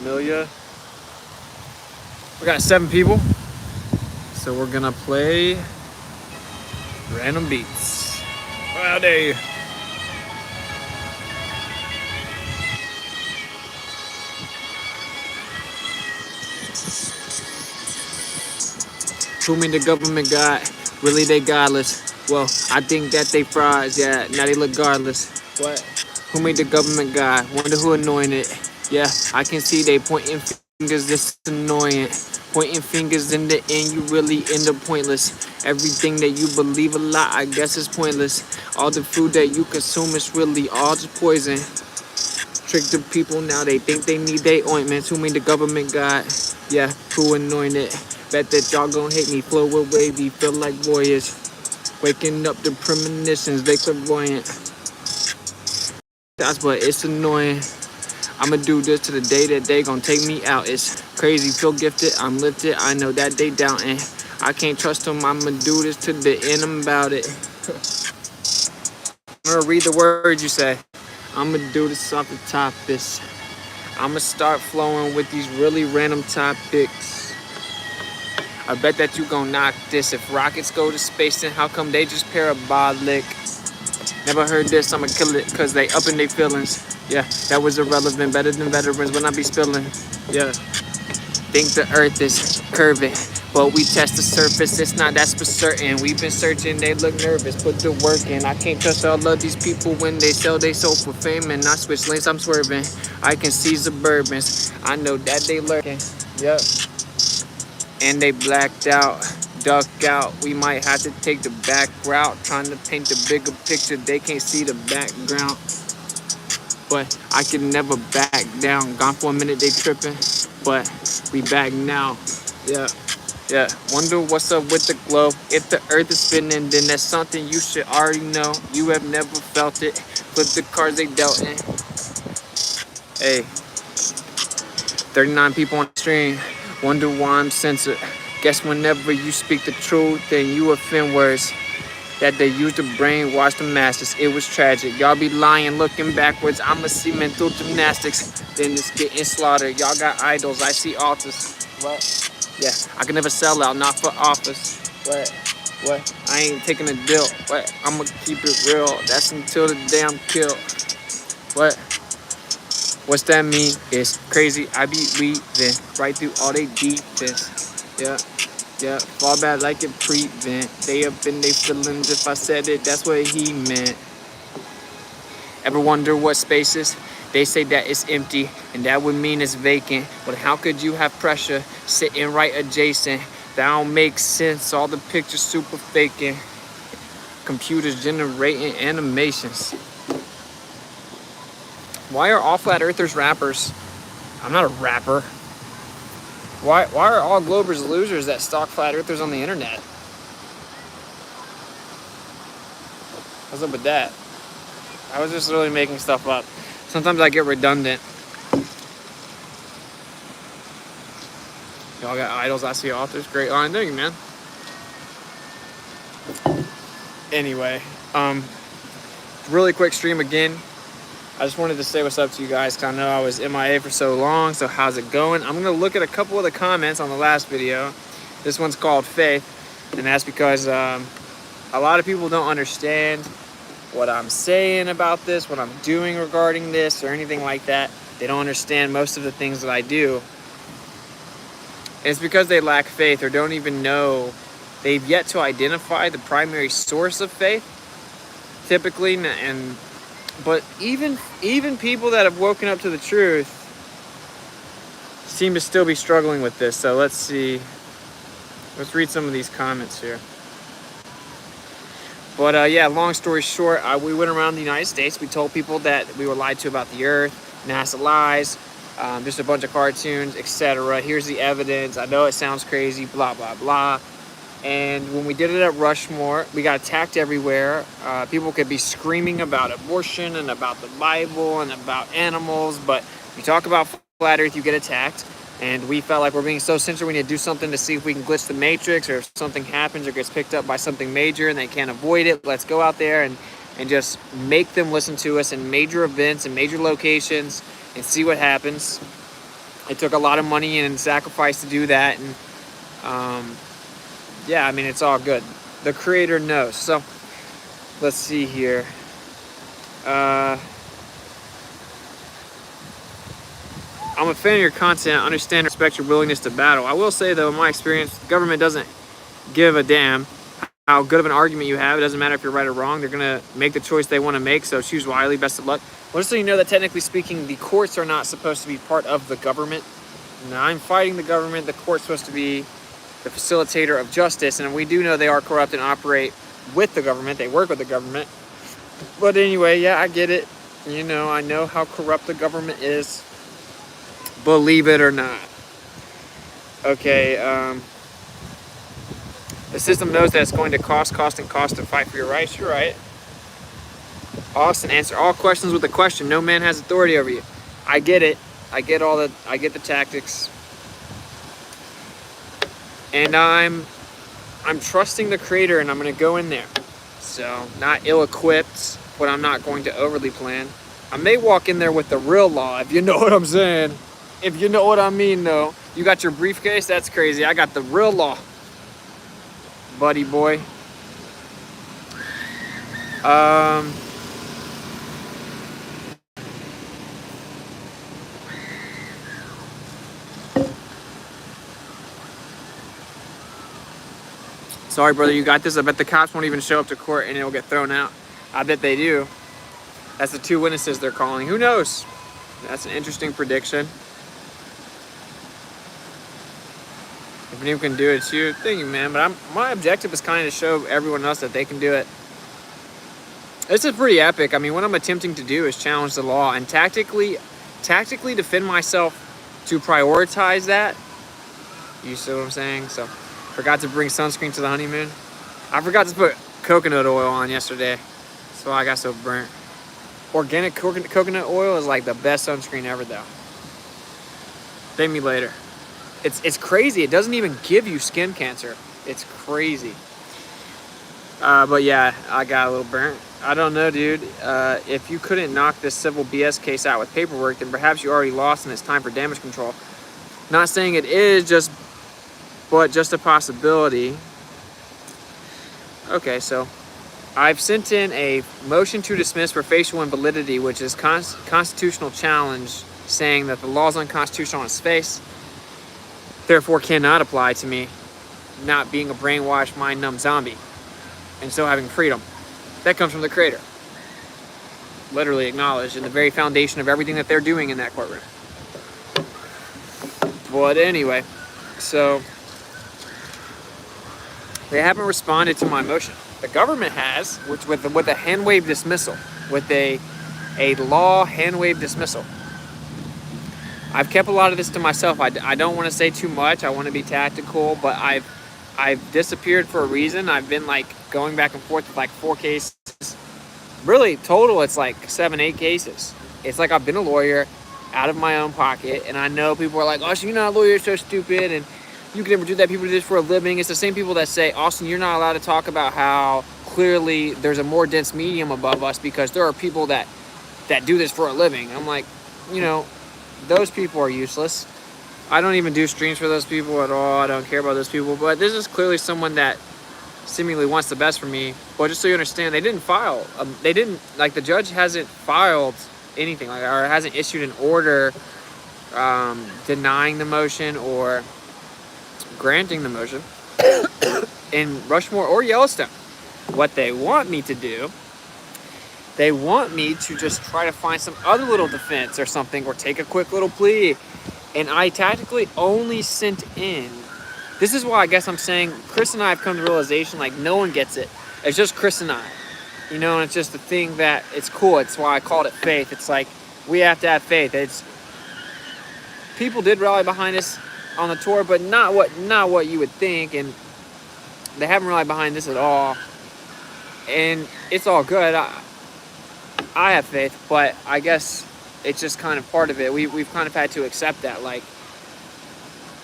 Amelia. We got 7 people, so we're gonna play random beats. Howdy. Who me the government got? Really they godless. Well, I think that they frauds, yeah, now they look godless. What? Who made the government God? Wonder who anointed it. Yeah, I can see they pointing fingers, this annoying. Pointing fingers in the end, you really end up pointless. Everything that you believe a lot, I guess is pointless. All the food that you consume is really all just poison. Trick the people now, they think they need their ointments. Who made the government God? Yeah, who anointed? Bet that y'all gon' hate me. Flow with wavy, feel like voyage. Waking up the premonitions, they clairvoyant. That's but it's annoying. I'ma do this to the day that they gon' take me out. It's crazy, feel gifted, I'm lifted. I know that they doubting. I can't trust them, I'ma do this to the end, I'm about it. I'm gonna read the words you say. I'ma do this off the top this. I'ma start flowing with these really random topics. I bet that you gon' knock this. If rockets go to space, then how come they just parabolic? Never heard this, I'ma kill it, cause they up in their feelings. Yeah, that was irrelevant, better than veterans when I be spilling. Yeah, think the earth is curving, but we test the surface, it's not that's for certain. We've been searching, they look nervous, put the work in. I can't trust all of these people when they sell they soul for fame. And I switch lanes, I'm swerving. I can see Suburbans, I know that they lurking. Yep, and they blacked out, duck out. We might have to take the back route, trying to paint the bigger picture. They can't see the background, but I can never back down. Gone for a minute, they tripping, but we back now. Yeah, yeah. Wonder what's up with the glow. If the earth is spinning, then that's something you should already know. You have never felt it. Flip the cards they dealt in. Hey, 39 people on the stream. Wonder why I'm censored. Guess whenever you speak the truth, then you offend words that they used to brainwash the masses. It was tragic. Y'all be lying, looking backwards. I'ma see mental gymnastics. Then it's getting slaughtered. Y'all got idols. I see altars. What? Yeah, I can never sell out, not for office. What? What? I ain't taking a deal. What? I'ma keep it real. That's until the day I'm killed. What? What's that mean? It's crazy. I be weaving right through all they defense. Yeah. Yeah, fall back like it prevent. They up in they feelings. If I said it, that's what he meant. Ever wonder what space is? They say that it's empty, and that would mean it's vacant. But how could you have pressure sitting right adjacent? That don't make sense. All the pictures super faking. Computers generating animations. Why are all flat earthers rappers? I'm not a rapper. Why are all Globers losers that stalk flat earthers on the internet? What's up with that? I was just really making stuff up. Sometimes I get redundant. Y'all got idols, I see authors. Great line. Thank you, man. Anyway, really quick stream again. I just wanted to say what's up to you guys, because I know I was MIA for so long. So how's it going? I'm going to look at a couple of the comments on the last video. This one's called Faith, and that's because a lot of people don't understand what I'm saying about this, what I'm doing regarding this, or anything like that. They don't understand most of the things that I do. And it's because they lack faith, or don't even know. They've yet to identify the primary source of faith, typically, but even people that have woken up to the truth seem to still be struggling with this. So let's see. Let's read some of these comments here. But yeah, long story short, we went around the United States. We told people that we were lied to about the Earth, NASA lies, just a bunch of cartoons, etc. Here's the evidence. I know it sounds crazy, blah, blah, blah. And when we did it at Rushmore, we got attacked everywhere. People could be screaming about abortion and about the Bible and about animals, but you talk about flat earth, you get attacked. And we felt like we're being so censored, we need to do something to see if we can glitch the matrix, or if something happens or gets picked up by something major and they can't avoid it, let's go out there and just make them listen to us in major events and major locations and see what happens. It took a lot of money and sacrifice to do that, and yeah, I mean, it's all good. The creator knows. So let's see here. I'm a fan of your content. I understand and respect your willingness to battle. I will say, though, in my experience, the government doesn't give a damn how good of an argument you have. It doesn't matter if you're right or wrong. They're going to make the choice they want to make, so choose wisely. Best of luck. Well, just so you know that technically speaking, the courts are not supposed to be part of the government. Now, I'm fighting the government. The court's supposed to be the facilitator of justice, and we do know they are corrupt and operate with the government. They work with the government. But anyway, yeah, I get it. You know, I know how corrupt the government is. Believe it or not. Okay, the system knows that it's going to cost to fight for your rights. You're right. Austin, answer all questions with a question. No man has authority over you. I get it. I get the tactics. And I'm trusting the creator, and I'm going to go in there. So, not ill-equipped, but I'm not going to overly plan. I may walk in there with the real law, if you know what I'm saying. If you know what I mean, though. You got your briefcase? That's crazy. I got the real law, buddy boy. Sorry, brother, you got this. I bet the cops won't even show up to court and it'll get thrown out. I bet they do. That's the 2 witnesses they're calling. Who knows? That's an interesting prediction. If anyone can do it, it's you. Thank you, man. But my objective is kind of to show everyone else that they can do it. This is pretty epic. I mean, what I'm attempting to do is challenge the law and tactically defend myself to prioritize that. You see what I'm saying? So, forgot to bring sunscreen to the honeymoon. I forgot to put coconut oil on yesterday. That's why I got so burnt. Organic coconut oil is like the best sunscreen ever, though. Thank me later. It's crazy. It doesn't even give you skin cancer. It's crazy. But yeah, I got a little burnt. I don't know, dude. If you couldn't knock this civil BS case out with paperwork, then perhaps you already lost and it's time for damage control. Not saying it is, but just a possibility. Okay, so I've sent in a motion to dismiss for facial invalidity, which is constitutional challenge, saying that the law is unconstitutional on its face, therefore cannot apply to me, not being a brainwashed, mind-numb zombie, and still having freedom. That comes from the creator. Literally acknowledged in the very foundation of everything that they're doing in that courtroom. But anyway, so they haven't responded to my motion. The government has, with a hand wave dismissal, with a law hand wave dismissal. I've kept a lot of this to myself. I don't want to say too much. I want to be tactical, but I've disappeared for a reason. I've been like going back and forth with like 4 cases. Really, total, it's like 7, 8 cases. It's like I've been a lawyer out of my own pocket, and I know people are like, Austin, you're not a lawyer, you're so stupid, and you can never do that. People do this for a living. It's the same people that say, Austin, you're not allowed to talk about how clearly there's a more dense medium above us because there are people that do this for a living. I'm like, you know, those people are useless. I don't even do streams for those people at all. I don't care about those people. But this is clearly someone that seemingly wants the best for me. But just so you understand, they didn't file. The judge hasn't filed anything, or hasn't issued an order denying the motion or granting the motion in Rushmore or Yellowstone. What they want me to do, they want me to just try to find some other little defense or something, or take a quick little plea. And I tactically only sent in. This is why I guess I'm saying Chris and I have come to the realization, like, no one gets it. It's just Chris and I. You know, and it's just the thing that it's cool. It's why I called it faith. It's like, we have to have faith. It's people did rally behind us on the tour, but not what you would think, and they haven't rallied behind this at all. And it's all good. I have faith, but I guess it's just kind of part of it. We've kind of had to accept that. Like,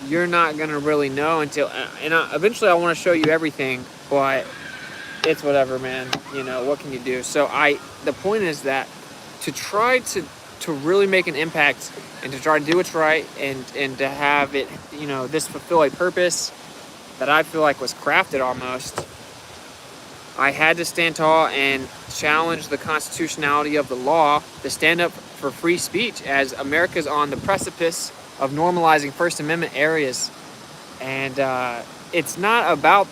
you're not going to really know until... eventually I want to show you everything, but it's whatever, man. You know, what can you do? So the point is that to try to to really make an impact and to try to do what's right and to have it, this fulfill a purpose that I feel like was crafted almost, I had to stand tall and challenge the constitutionality of the law to stand up for free speech, as America's on the precipice of normalizing First Amendment areas. And it's not about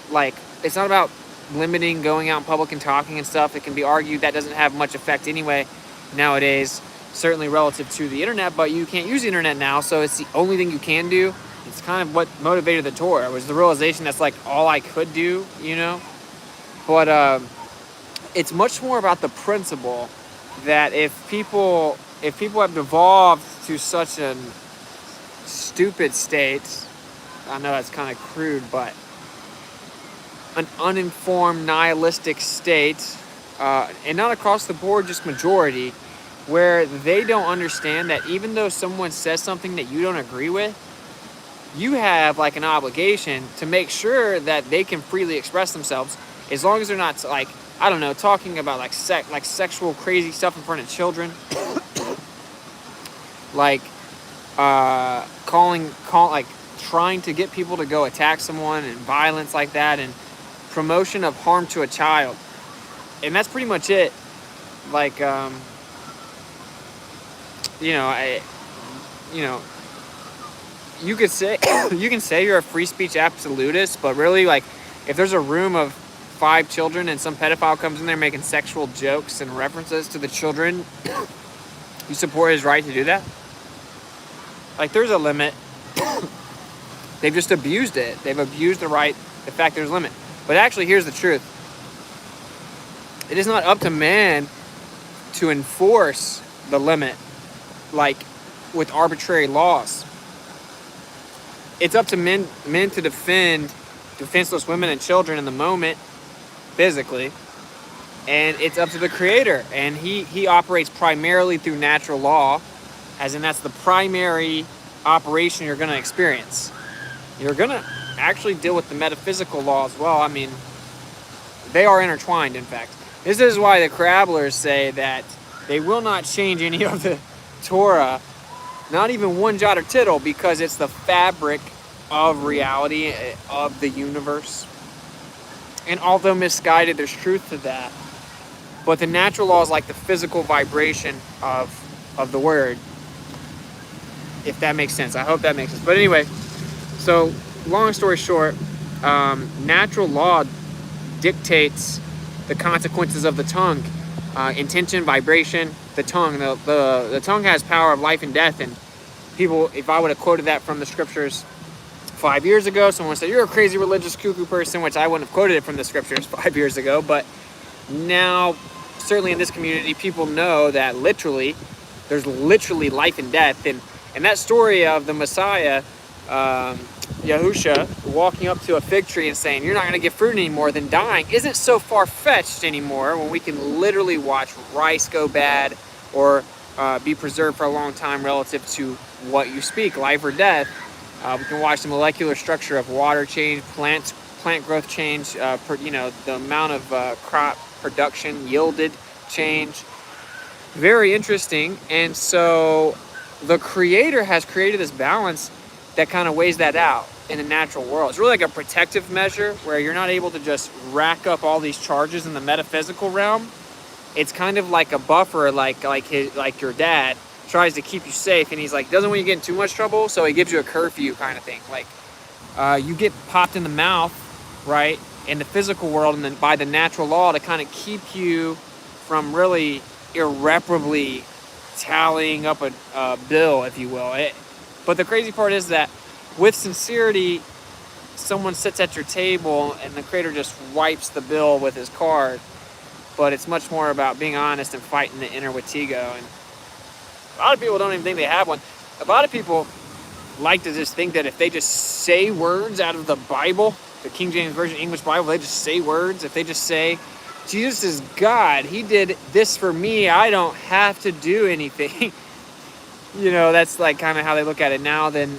limiting going out in public and talking and stuff. It can be argued that doesn't have much effect anyway nowadays, certainly relative to the internet, but you can't use the internet now, so it's the only thing you can do. It's kind of what motivated the Torah, was the realization that's like all I could do, But it's much more about the principle that if people have devolved to such a stupid state, I know that's kind of crude, but an uninformed, nihilistic state, and not across the board, just majority, where they don't understand that even though someone says something that you don't agree with, you have like an obligation to make sure that they can freely express themselves, as long as they're not talking about like sexual crazy stuff in front of children, like trying to get people to go attack someone and violence like that, and promotion of harm to a child. And that's pretty much it. Like, you could say you can say you're a free speech absolutist, but really, like, if there's a room of 5 children and some pedophile comes in there making sexual jokes and references to the children, you support his right to do that? Like, there's a limit. They've just abused it. They've abused the fact there's a limit. But actually, here's the truth. It is not up to man to enforce the limit, like with arbitrary laws. It's up to men to defend defenseless women and children in the moment, physically. And it's up to the Creator. And he operates primarily through natural law, as in that's the primary operation you're going to experience. You're going to actually deal with the metaphysical law as well. I mean, they are intertwined, in fact. This is why the Crabblers say that they will not change any of the Torah, not even one jot or tittle, because it's the fabric of reality, of the universe. And although misguided, there's truth to that. But the natural law is like the physical vibration of the word, if that makes sense. I hope that makes sense. But anyway, so long story short, natural law dictates the consequences of the tongue, intention, vibration, the tongue. The tongue has power of life and death. And people, if I would have quoted that from the scriptures 5 years ago, someone would say, you're a crazy religious cuckoo person, which I wouldn't have quoted it from the scriptures 5 years ago. But now, certainly in this community, people know that there's literally life and death. And that story of the Messiah, Yahusha, walking up to a fig tree and saying, you're not going to get fruit anymore, than dying, isn't so far-fetched anymore, when we can literally watch rice go bad or be preserved for a long time relative to what you speak, life or death. We can watch the molecular structure of water change, plant growth change, the amount of crop production yielded change. Very interesting. And so the Creator has created this balance that kind of weighs that out in the natural world. It's really like a protective measure where you're not able to just rack up all these charges in the metaphysical realm. It's kind of like a buffer, like your dad tries to keep you safe, and he's like, doesn't want you to get in too much trouble, so he gives you a curfew kind of thing. Like, you get popped in the mouth, right, in the physical world, and then by the natural law to kind of keep you from really irreparably tallying up a bill, if you will. But the crazy part is that with sincerity, someone sits at your table and the Creator just wipes the bill with his card. But it's much more about being honest and fighting the inner Wittigo. And a lot of people don't even think they have one. A lot of people like to just think that if they just say words out of the Bible, the King James Version English Bible, they just say words. If they just say, Jesus is God, He did this for me, I don't have to do anything. That's like kind of how they look at it now. Then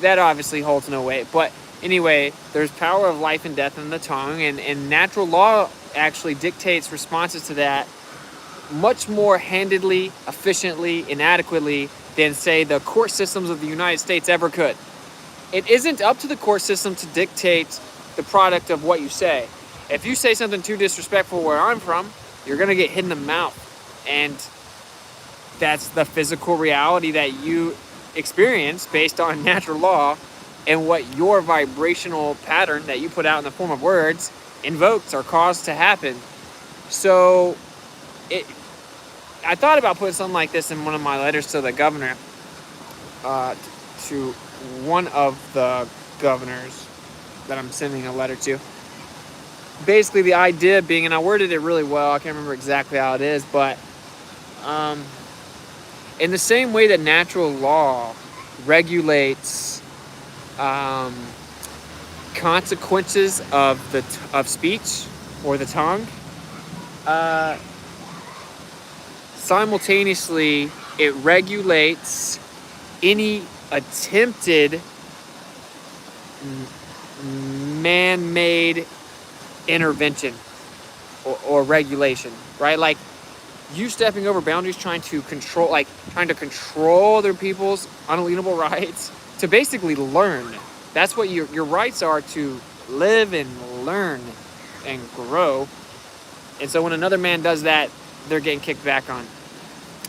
that obviously holds no weight. But anyway, there's power of life and death in the tongue, and natural law actually dictates responses to that much more handedly, efficiently, and adequately than, say, the court systems of the United States ever could. It isn't up to the court system to dictate the product of what you say. If you say something too disrespectful where I'm from, you're going to get hit in the mouth. And that's the physical reality that you experience based on natural law and what your vibrational pattern that you put out in the form of words invokes or caused to happen. So I thought about putting something like this in one of my letters to the governor, to one of the governors that I'm sending a letter to. Basically, the idea being, and I worded it really well, I can't remember exactly how it is, but in the same way that natural law regulates consequences of speech or the tongue, simultaneously it regulates any attempted man-made intervention or regulation, right? Like you stepping over boundaries, trying to control other people's unalienable rights to basically learn. That's what your rights are, to live and learn and grow. And so when another man does that, they're getting kicked back on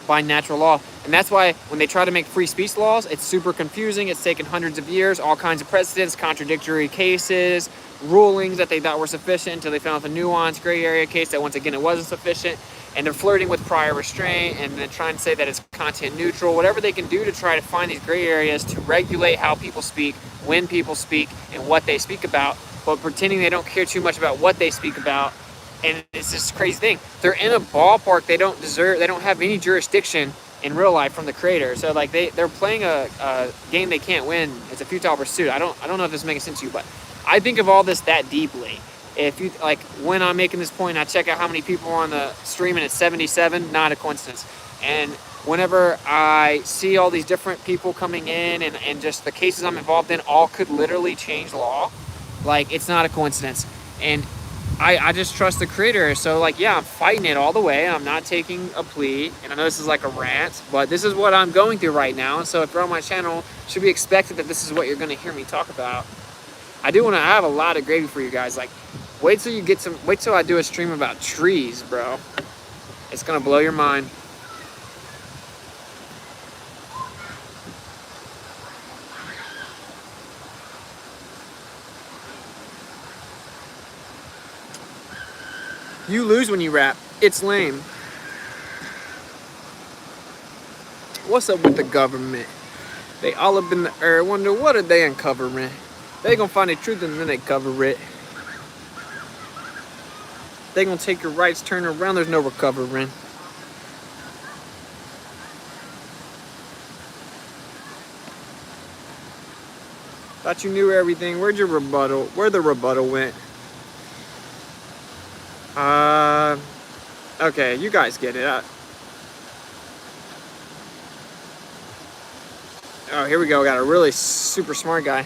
by natural law. And that's why when they try to make free speech laws, it's super confusing. It's taken hundreds of years, all kinds of precedents, contradictory cases, rulings that they thought were sufficient until they found the nuanced gray area case that once again it wasn't sufficient. And they're flirting with prior restraint and then trying to say that it's content neutral, whatever they can do to try to find these gray areas to regulate how people speak, when people speak, and what they speak about, but pretending they don't care too much about what they speak about. And it's this crazy thing. They're in a ballpark they don't have any jurisdiction in real life from the creator. So like they're playing a game they can't win. It's a futile pursuit. I don't know if this is making sense to you, but I think of all this that deeply. If you like, when I'm making this point, I check out how many people are on the stream, and it's 77, not a coincidence. And whenever I see all these different people coming in and just the cases I'm involved in, all could literally change law. Like, it's not a coincidence. And I just trust the creator. So like, yeah, I'm fighting it all the way. I'm not taking a plea. And I know this is like a rant, but this is what I'm going through right now. So if you're on my channel, it should be expected that this is what you're going to hear me talk about. I do want to have a lot of gravy for you guys. Like, wait till I do a stream about trees, bro. It's going to blow your mind. You lose when you rap. It's lame. What's up with the government? They all up in the air. Wonder what are they uncovering? They gonna find the truth and then they cover it. They gonna take your rights, turn around. There's no recovering. Thought you knew everything. Where'd your rebuttal? Where the rebuttal went? Okay, you guys get it. Oh, here we go. Got a really super smart guy.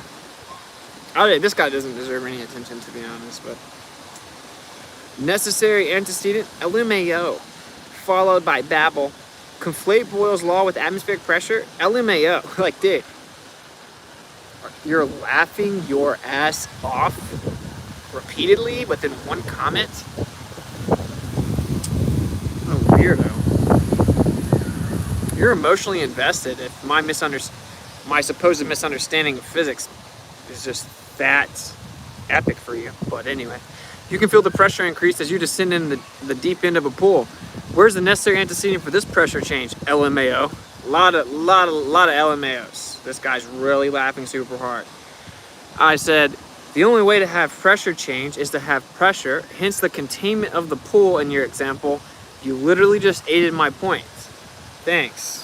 Okay, this guy doesn't deserve any attention, to be honest, but necessary antecedent, LMAO, followed by Babel. Conflate Boyle's law with atmospheric pressure, LMAO. Like, dude, you're laughing your ass off repeatedly within one comment? Oh, weirdo. You're emotionally invested if my supposed misunderstanding of physics is just that epic for you. But anyway, you can feel the pressure increase as you descend in the deep end of a pool. Where's the necessary antecedent for this pressure change? LMAO. A lot of LMAOs. This guy's really laughing super hard. I said, the only way to have pressure change is to have pressure, hence the containment of the pool in your example. You literally just aided my point. Thanks.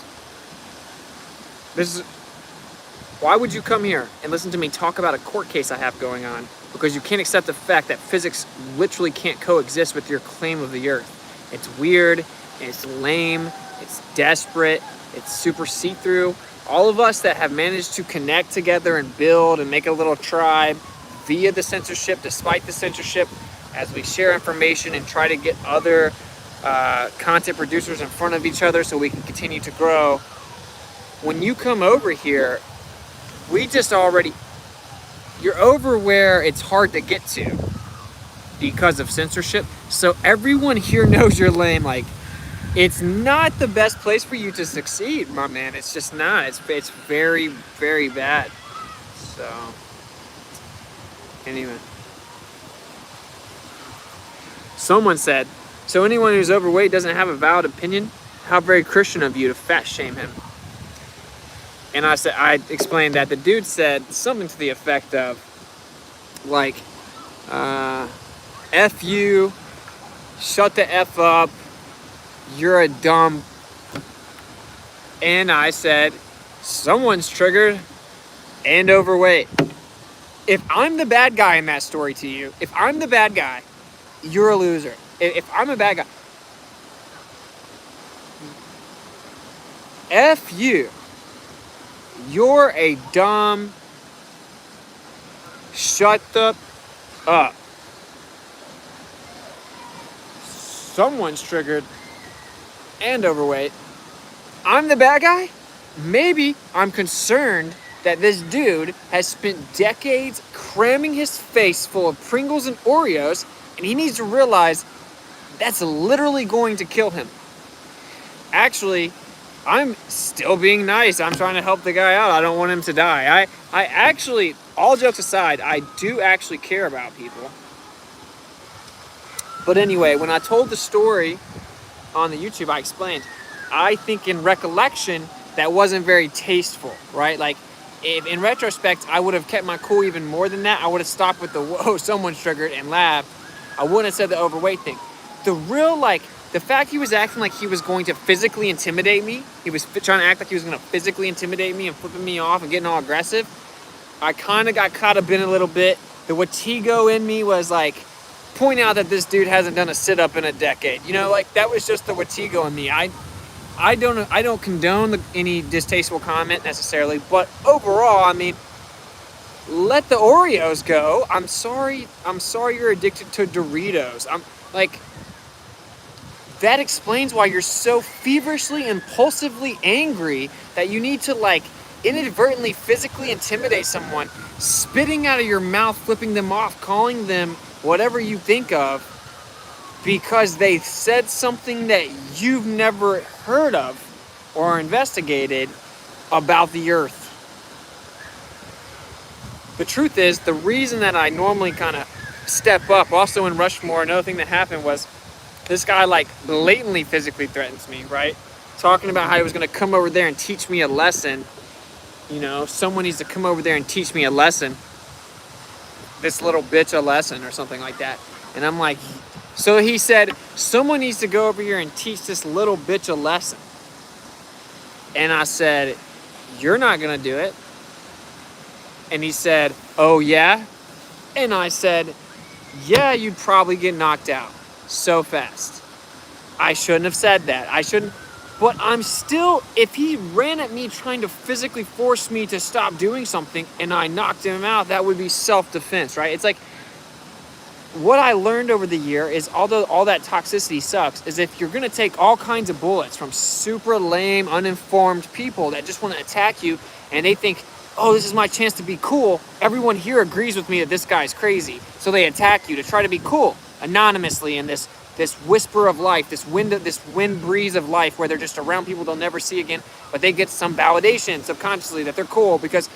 Why would you come here and listen to me talk about a court case I have going on? Because you can't accept the fact that physics literally can't coexist with your claim of the earth. It's weird, it's lame, it's desperate, it's super see-through. All of us that have managed to connect together and build and make a little tribe via the censorship, despite the censorship, as we share information and try to get other content producers in front of each other so we can continue to grow. When you come over here, you're over where it's hard to get to because of censorship. So everyone here knows you're lame. Like, it's not the best place for you to succeed, my man. It's just not. It's very, very bad. So, anyway. Someone said, so anyone who's overweight doesn't have a valid opinion? How very Christian of you to fat shame him. And I explained that the dude said something to the effect of, like, F you, shut the F up, you're a dumb. And I said, someone's triggered and overweight. If I'm the bad guy in that story to you, if I'm the bad guy, you're a loser. If I'm a bad guy, F you. You're a dumb. Shut the up. Someone's triggered and overweight. I'm the bad guy? Maybe I'm concerned that this dude has spent decades cramming his face full of Pringles and Oreos, and he needs to realize that's literally going to kill him. Actually, I'm still being nice. I'm trying to help the guy out. I don't want him to die. I actually, all jokes aside, I do actually care about people. But anyway, when I told the story on the YouTube, I explained, I think in recollection, that wasn't very tasteful, right? Like, if in retrospect, I would have kept my cool even more than that. I would have stopped with the, whoa, someone's triggered, and laughed. I wouldn't have said the overweight thing. The real, like, the fact he was acting like he was going to physically intimidate me, he was trying to act like he was going to physically intimidate me and flipping me off and getting all aggressive, I kind of got caught up in a little bit. The Wittigo in me was like, point out that this dude hasn't done a sit-up in a decade. You know, like, that was just the Wittigo in me. I don't condone any distasteful comment necessarily, but overall, I mean, let the Oreos go. I'm sorry you're addicted to Doritos. I'm like, that explains why you're so feverishly, impulsively angry that you need to, like, inadvertently physically intimidate someone, spitting out of your mouth, flipping them off, calling them whatever you think of, because they said something that you've never heard of or investigated about the earth. The truth is, the reason that I normally kind of step up, also in Rushmore, another thing that happened was this guy, like, blatantly physically threatens me, right? Talking about how he was going to come over there and teach me a lesson. You know, someone needs to come over there and teach me a lesson. This little bitch a lesson or something like that. And I'm like, so he said, someone needs to go over here and teach this little bitch a lesson. And I said, you're not going to do it. And he said, oh yeah? And I said, yeah, you'd probably get knocked out so fast. I shouldn't have said that. I shouldn't. But I'm still, if he ran at me trying to physically force me to stop doing something and I knocked him out, that would be self-defense, right? It's like, what I learned over the year is, although all that toxicity sucks, is if you're going to take all kinds of bullets from super lame, uninformed people that just want to attack you, and they think, oh, this is my chance to be cool, everyone here agrees with me that this guy's crazy, so they attack you to try to be cool anonymously in this whisper of life, this wind breeze of life, where they're just around people they'll never see again, but they get some validation subconsciously that they're cool because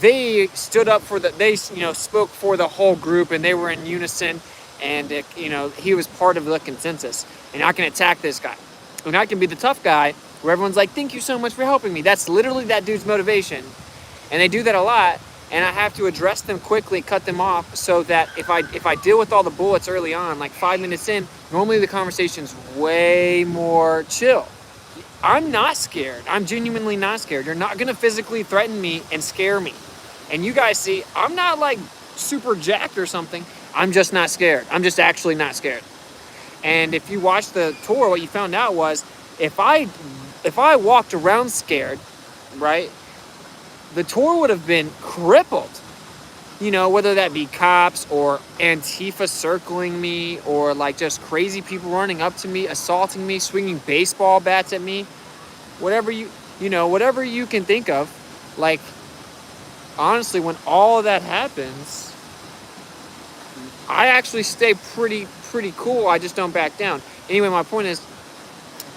they stood up for they spoke for the whole group, and they were in unison, and he was part of the consensus, and I can attack this guy, and I can be the tough guy where everyone's like, thank you so much for helping me. That's literally that dude's motivation, and they do that a lot. And I have to address them quickly, cut them off, so that if I deal with all the bullets early on, like 5 minutes in, normally the conversation's way more chill. I'm not scared. I'm genuinely not scared. You're not going to physically threaten me and scare me. And you guys see, I'm not like super jacked or something. I'm just not scared. I'm just actually not scared. And if you watched the tour, what you found out was, if I walked around scared, right, the tour would have been crippled. you know, whether that be cops or Antifa circling me or like just crazy people running up to me, assaulting me, swinging baseball bats at me, whatever whatever you can think of. Like, honestly, when all of that happens, I actually stay pretty cool. I just don't back down. Anyway, my point is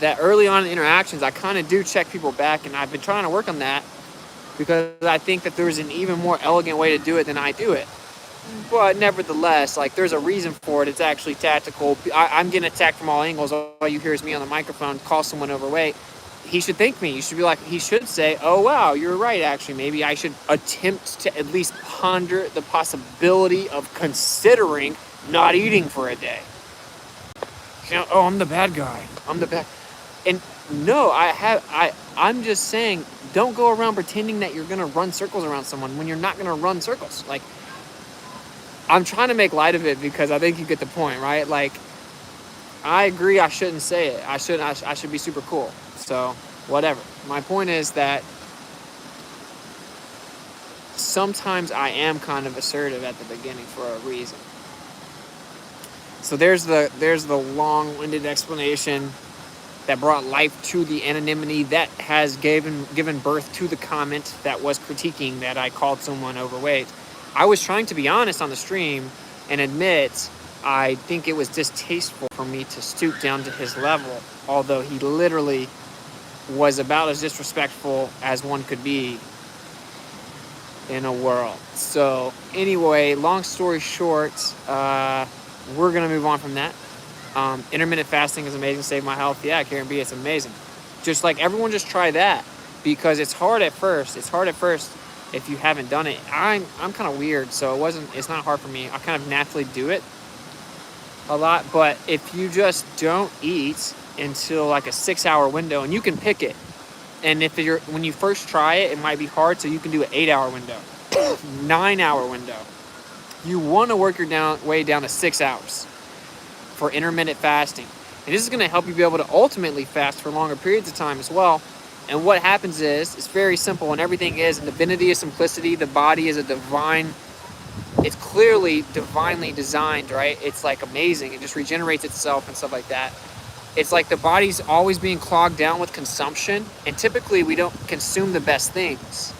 that early on in interactions, I kind of do check people back, and I've been trying to work on that because I think that there's an even more elegant way to do it than I do it. But nevertheless, like, there's a reason for it. It's actually tactical. I'm getting attacked from all angles. All you hear is me on the microphone call someone overweight. He should thank me. He should say, oh, wow, you're right, actually. Maybe I should attempt to at least ponder the possibility of considering not eating for a day. You know, oh, I'm the bad guy. I'm the bad. And no, I'm just saying, don't go around pretending that you're going to run circles around someone when you're not going to run circles. Like, I'm trying to make light of it because I think you get the point, right? Like, I agree I shouldn't say it. I should be super cool. So, whatever. My point is that sometimes I am kind of assertive at the beginning for a reason. So there's the long-winded explanation that brought life to the anonymity that has given birth to the comment that was critiquing that I called someone overweight. I was trying to be honest on the stream and admit I think it was distasteful for me to stoop down to his level, although he literally was about as disrespectful as one could be in a world. So anyway, long story short, we're going to move on from that. Intermittent fasting is amazing, saved my health. Yeah, Karen B, it's amazing. Just like everyone, just try that because it's hard at first. It's hard at first if you haven't done it. I'm kind of weird, so it's not hard for me. I kind of naturally do it a lot, but if you just don't eat until like a 6-hour window, and you can pick it, and when you first try it, it might be hard, so you can do an 8-hour window, 9-hour window. You want to work your way down to 6 hours for intermittent fasting, and this is going to help you be able to ultimately fast for longer periods of time as well. And what happens is, it's very simple, and everything is in divinity of simplicity. The body is it's clearly divinely designed, right? It's like amazing. It just regenerates itself and stuff like that. It's like the body's always being clogged down with consumption, and typically we don't consume the best things.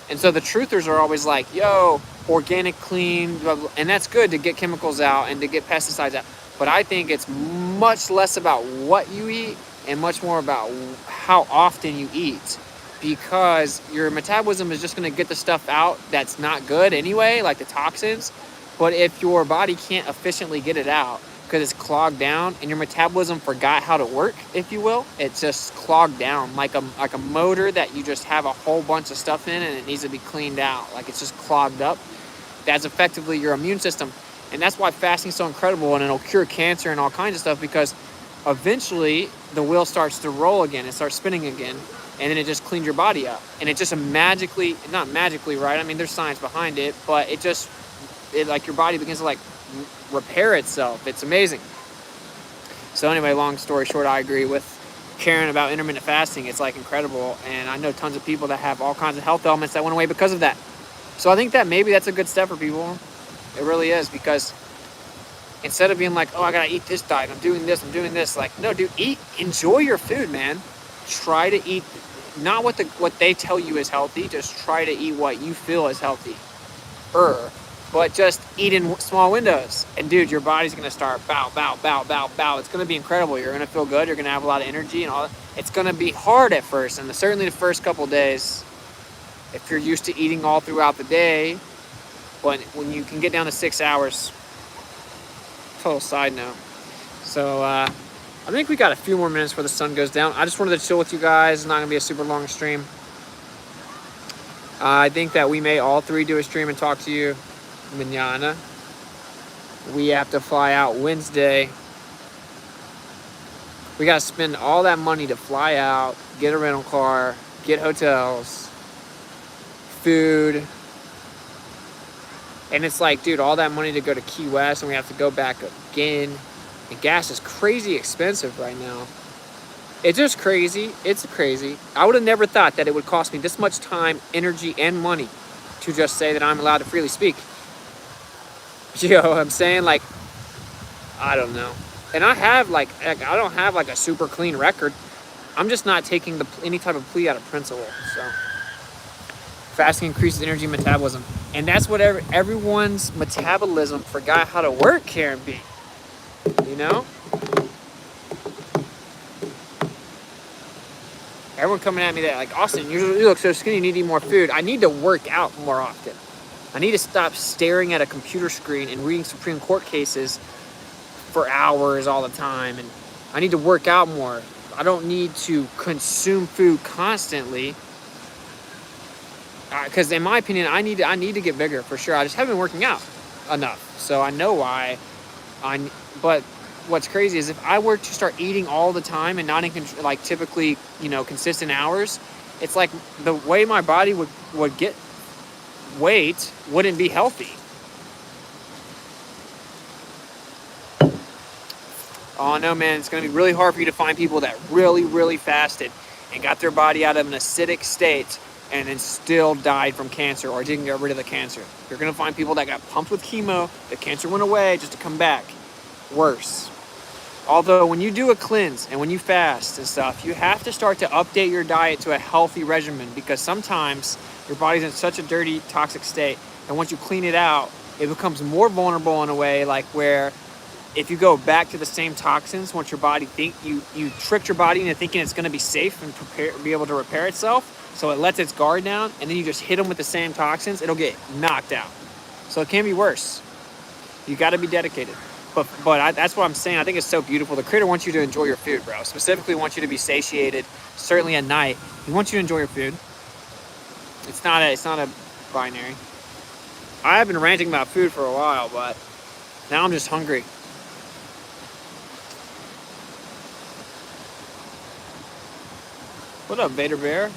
And so the truthers are always like, yo, organic, clean, blah, blah, and that's good to get chemicals out and to get pesticides out. But I think it's much less about what you eat and much more about how often you eat, because your metabolism is just going to get the stuff out that's not good anyway, like the toxins. But if your body can't efficiently get it out because it's clogged down and your metabolism forgot how to work, if you will, it's just clogged down like a motor that you just have a whole bunch of stuff in and it needs to be cleaned out, like it's just clogged up. That's effectively your immune system. And that's why fasting is so incredible, and it'll cure cancer and all kinds of stuff, because eventually the wheel starts to roll again, it starts spinning again, and then it just cleans your body up. And it just not magically, right? I mean, there's science behind it, but it like your body begins to like repair itself. It's amazing. So anyway, long story short, I agree with Karen about intermittent fasting. It's like incredible, and I know tons of people that have all kinds of health ailments that went away because of that. So I think that maybe that's a good step for people. It really is, because instead of being like, oh, I gotta eat this diet, I'm doing this, like, no, dude, enjoy your food, man. Try to eat not what they tell you is healthy, just try to eat what you feel is healthy. But just eat in small windows. And dude, your body's gonna start bow. It's gonna be incredible. You're gonna feel good, you're gonna have a lot of energy and all that. It's gonna be hard at first, and certainly the first couple days, if you're used to eating all throughout the day. But when you can get down to 6 hours, total side note. So I think we got a few more minutes before the sun goes down. I just wanted to chill with you guys. It's not going to be a super long stream. I think that we may all three do a stream and talk to you mañana. We have to fly out Wednesday. We got to spend all that money to fly out, get a rental car, get hotels, food. And it's like, dude, all that money to go to Key West, and we have to go back again. And gas is crazy expensive right now. It's just crazy. It's crazy. I would have never thought that it would cost me this much time, energy, and money to just say that I'm allowed to freely speak. You know what I'm saying? Like, I don't know. And I have like I don't have like a super clean record. I'm just not taking any type of plea out of principle. So fasting increases energy metabolism, and that's what everyone's metabolism forgot how to work can be. You know, everyone coming at me that like, Austin, you look so skinny. You need to eat more food. I need to work out more often. I need to stop staring at a computer screen and reading Supreme Court cases for hours all the time, and I need to work out more. I don't need to consume food constantly, because in my opinion, I need to get bigger for sure. I just haven't been working out enough, so I know why. But what's crazy is if I were to start eating all the time and not in like typically, consistent hours, it's like the way my body would get weight wouldn't be healthy. Oh no, man, it's going to be really hard for you to find people that really, really fasted and got their body out of an acidic state and then still died from cancer or didn't get rid of the cancer. You're going to find people that got pumped with chemo, the cancer went away just to come back. Worse. Although when you do a cleanse and when you fast and stuff, you have to start to update your diet to a healthy regimen, because sometimes your body's in such a dirty, toxic state, and once you clean it out, it becomes more vulnerable in a way, like where if you go back to the same toxins, once your body you tricked your body into thinking it's going to be safe and be able to repair itself, so it lets its guard down, and then you just hit them with the same toxins, it'll get knocked out. So it can be worse. You got to be dedicated. But that's what I'm saying. I think it's so beautiful. The Creator wants you to enjoy your food, bro. Specifically wants you to be satiated, certainly at night. He wants you to enjoy your food. It's not a binary. I have been ranting about food for a while, but now I'm just hungry. What up, Vader Bear?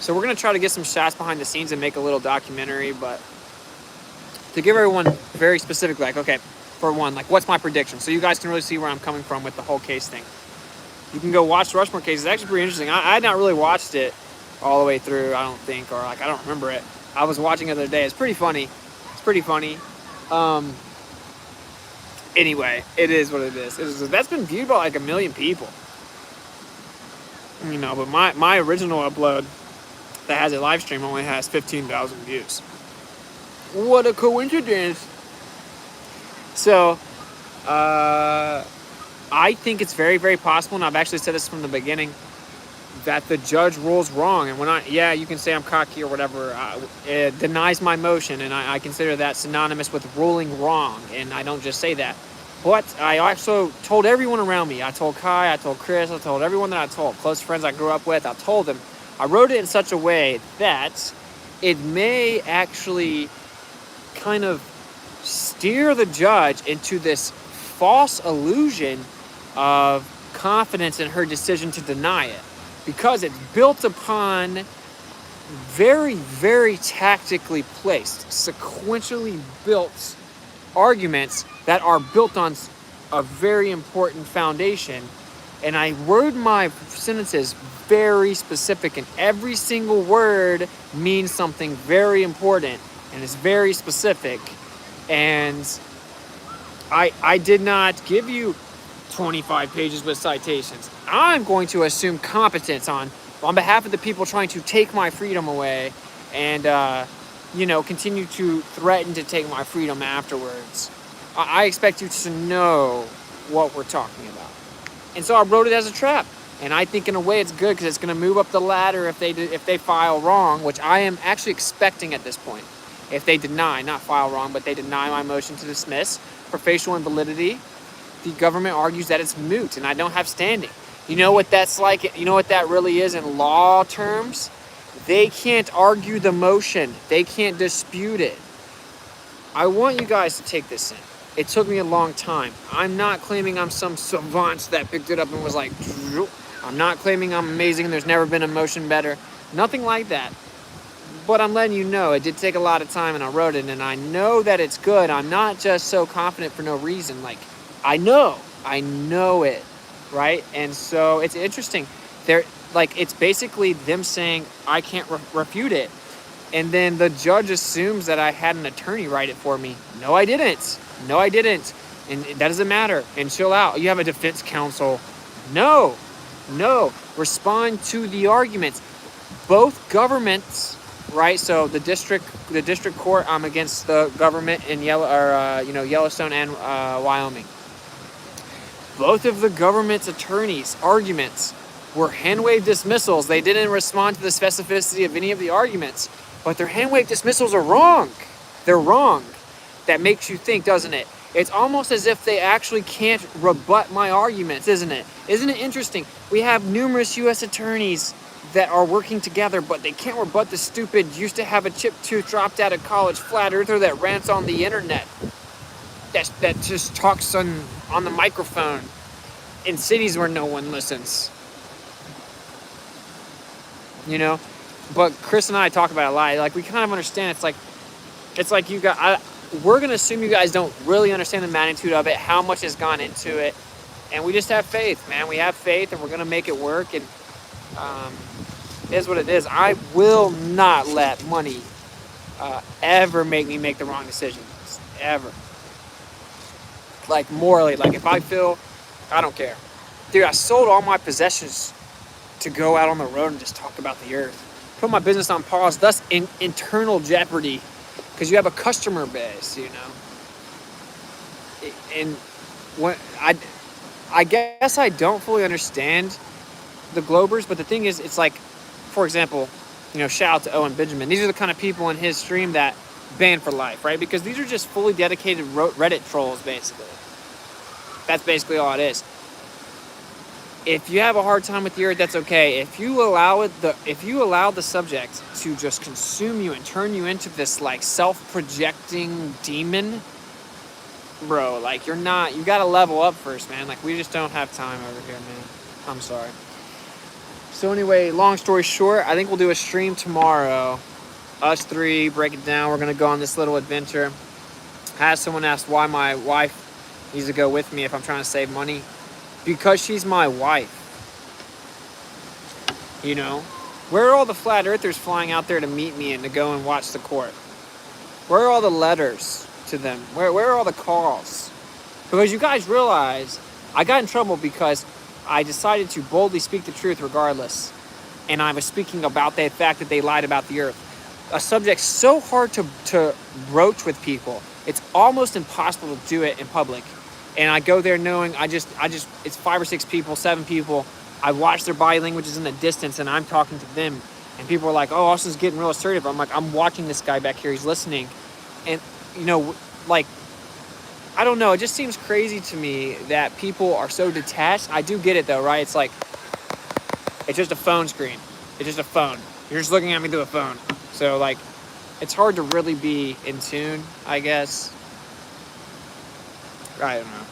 So we're going to try to get some shots behind the scenes and make a little documentary, but to give everyone very specific, like, okay, for one, like, what's my prediction? So you guys can really see where I'm coming from with the whole case thing. You can go watch the Rushmore case. It's actually pretty interesting. I had not really watched it all the way through, I don't think, or like, I don't remember it. I was watching it the other day. It's pretty funny. Anyway, it is what it is. That's been viewed by like 1 million people. But my original upload that has a live stream only has 15,000 views. What a coincidence. So, I think it's very, very possible, and I've actually said this from the beginning, that the judge rules wrong. And you can say I'm cocky or whatever, it denies my motion, and I consider that synonymous with ruling wrong, and I don't just say that. But I also told everyone around me. I told Kai, I told Chris, I told everyone that I told, close friends I grew up with, I told them. I wrote it in such a way that it may actually kind of steer the judge into this false illusion of confidence in her decision to deny it, because it's built upon very, very tactically placed, sequentially built arguments that are built on a very important foundation. And I word my sentences very specific, and every single word means something very important and it's very specific. And I did not give you 25 pages with citations. I'm going to assume competence on behalf of the people trying to take my freedom away and, continue to threaten to take my freedom afterwards. I expect you to know what we're talking about. And so I wrote it as a trap. And I think in a way it's good, because it's going to move up the ladder if they file wrong, which I am actually expecting at this point. If they deny, not file wrong, but they deny my motion to dismiss for facial invalidity, the government argues that it's moot and I don't have standing. You know what that's like? You know what that really is in law terms? They can't argue the motion. They can't dispute it. I want you guys to take this in. It took me a long time. I'm not claiming I'm some savant that picked it up and was like, I'm not claiming I'm amazing and there's never been a motion better. Nothing like that. But I'm letting you know it did take a lot of time, and I wrote it, and I know that it's good. I'm not just so confident for no reason. Like, I know it, right? And so it's interesting. It's basically them saying I can't refute it. And then the judge assumes that I had an attorney write it for me. No, I didn't. No, I didn't. And that doesn't matter. And chill out. You have a defense counsel. No. Respond to the arguments. Both governments, right? So the district court, I'm against the government in Yellowstone and Wyoming. Both of the government's attorneys' arguments were hand-wave dismissals. They didn't respond to the specificity of any of the arguments. But their hand-wave dismissals are wrong. They're wrong. That makes you think, doesn't it? It's almost as if they actually can't rebut my arguments, isn't it? Isn't it interesting? We have numerous U.S. attorneys that are working together, but they can't rebut the stupid, used to have a chipped tooth, dropped out of college, flat earther that rants on the internet. That just talks on the microphone in cities where no one listens. You know? But Chris and I talk about it a lot. Like, we kind of understand. It's like you guys, we're going to assume you guys don't really understand the magnitude of it, how much has gone into it. And we just have faith, man. We have faith, and we're going to make it work. And it is what it is. I will not let money ever make me make the wrong decisions. Ever. Like, morally. Like, if I feel, I don't care. Dude, I sold all my possessions to go out on the road and just talk about the earth. Put my business on pause, thus in internal jeopardy, because you have a customer base, you know. And when I guess I don't fully understand the Globers, but the thing is, it's like, for example, you know, shout out to Owen Benjamin. These are the kind of people in his stream that ban for life, right? Because these are just fully dedicated Reddit trolls, basically. That's basically all it is. If you have a hard time with the earth, that's okay. If you allow the subject to just consume you and turn you into this like self-projecting demon, bro, like you gotta level up first, man. Like, we just don't have time over here, man. I'm sorry. So anyway, long story short, I think we'll do a stream tomorrow. Us three, break it down. We're gonna go on this little adventure. I had someone ask why my wife needs to go with me if I'm trying to save money. Because she's my wife. You know? Where are all the flat earthers flying out there to meet me and to go and watch the court? Where are all the letters to them? Where are all the calls? Because you guys realize I got in trouble because I decided to boldly speak the truth regardless. And I was speaking about the fact that they lied about the earth. A subject so hard to broach with people. It's almost impossible to do it in public. And I go there knowing it's 5 or 6 people, 7 people. I watch their body languages in the distance, and I'm talking to them. And people are like, oh, Austin's getting real assertive. I'm like, I'm watching this guy back here. He's listening. And, you know, like, I don't know. It just seems crazy to me that people are so detached. I do get it, though, right? It's like, it's just a phone screen. It's just a phone. You're just looking at me through a phone. So, like, it's hard to really be in tune, I guess. I don't know.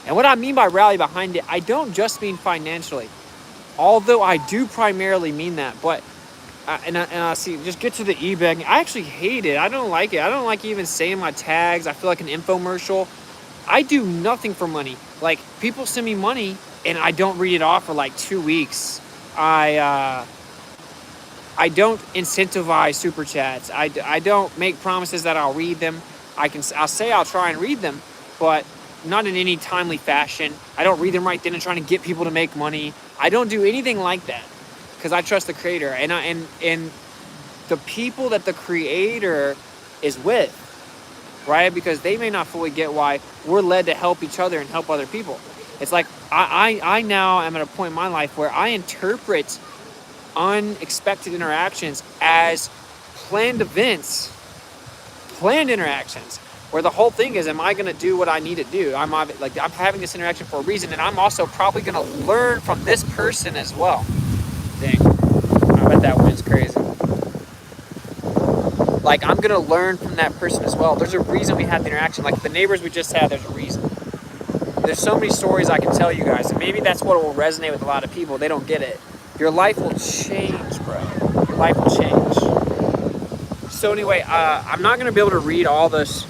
And what I mean by rally behind it, I don't just mean financially. Although I do primarily mean that. But, and I see, just get to the e-begging. I actually hate it. I don't like it. I don't like even saying my tags. I feel like an infomercial. I do nothing for money. Like, people send me money, and I don't read it off for like 2 weeks. I don't incentivize super chats. I don't make promises that I'll read them. I'll say I'll try and read them, but not in any timely fashion. I don't read them right then and trying to get people to make money. I don't do anything like that because I trust the creator and the people that the creator is with, right? Because they may not fully get why we're led to help each other and help other people. It's like I now am at a point in my life where I interpret unexpected interactions as planned events, planned interactions, where the whole thing is, am I going to do what I need to do? I'm having this interaction for a reason, and I'm also probably going to learn from this person as well. Dang, I bet that wind's crazy. Like, I'm going to learn from that person as well. There's a reason we had the interaction. Like the neighbors we just had, there's a reason. There's so many stories I can tell you guys, and maybe that's what will resonate with a lot of people. They don't get it. Your life will change, bro. Your life will change. So anyway, I'm not going to be able to read all this.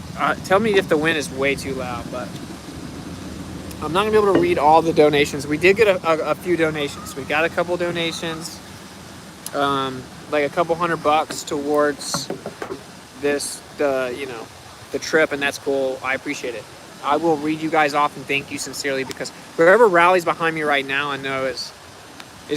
Tell me if the wind is way too loud, but I'm not going to be able to read all the donations. We did get a few donations. We got a couple donations. like a couple $100 towards the trip, and that's cool. I appreciate it. I will read you guys off and thank you sincerely, because whoever rallies behind me right now, I know is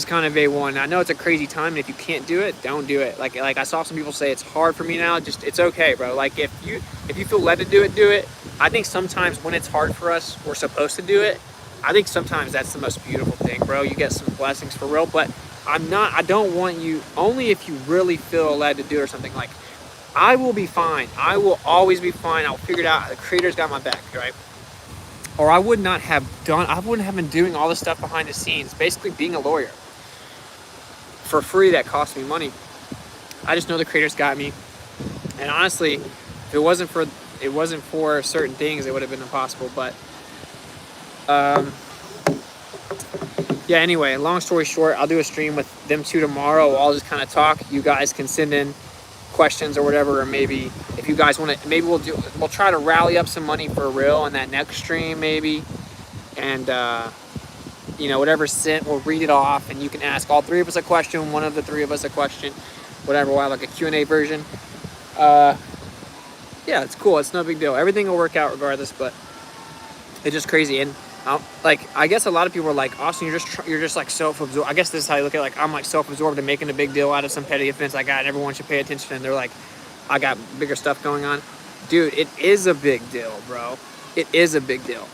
kind of A1. I know it's a crazy time, and if you can't do it, don't do it. Like I saw some people say it's hard for me now. Just, it's okay, bro. Like if you feel led to do it, do it. I think sometimes when it's hard for us, we're supposed to do it. I think sometimes that's the most beautiful thing, bro. You get some blessings for real, but I don't want you, only if you really feel led to do it or something. Like, I will be fine. I will always be fine. I'll figure it out. The creator's got my back, right? Or I wouldn't have been doing all this stuff behind the scenes, basically being a lawyer for free that cost me money. I just know the creator's got me. And honestly, if it wasn't for certain things, it would have been impossible. But yeah, anyway, long story short, I'll do a stream with them two tomorrow. I'll just kind of talk. You guys can send in questions or whatever, or maybe if you guys want to, maybe we'll try to rally up some money for real on that next stream, maybe. And whatever's sent, we'll read it off, and you can ask all three of us a question, one of the three of us a question, whatever. We'll have like a Q&A version. Yeah, it's cool. It's no big deal. Everything will work out regardless, but it's just crazy. And I guess a lot of people are like, Austin, you're just like self-absorbed. I guess this is how you look at it. Like, I'm like self-absorbed and making a big deal out of some petty offense I got, and everyone should pay attention. And they're like, I got bigger stuff going on. Dude, it is a big deal, bro. It is a big deal.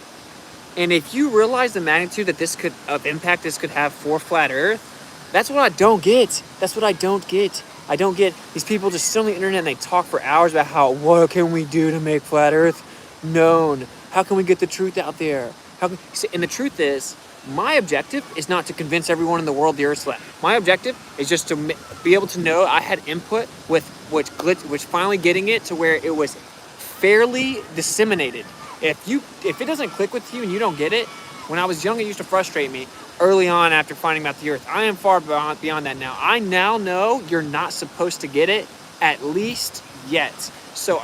And if you realize the magnitude that of impact this could have for flat Earth, that's what I don't get. That's what I don't get. I don't get these people just sit on the internet and they talk for hours about what can we do to make flat Earth known? How can we get the truth out there? And the truth is, my objective is not to convince everyone in the world the Earth's flat. My objective is just to be able to know I had input with which finally getting it to where it was fairly disseminated. If it doesn't click with you and you don't get it, when I was young, it used to frustrate me early on after finding out the Earth. I am far beyond that now. I now know you're not supposed to get it, at least yet. So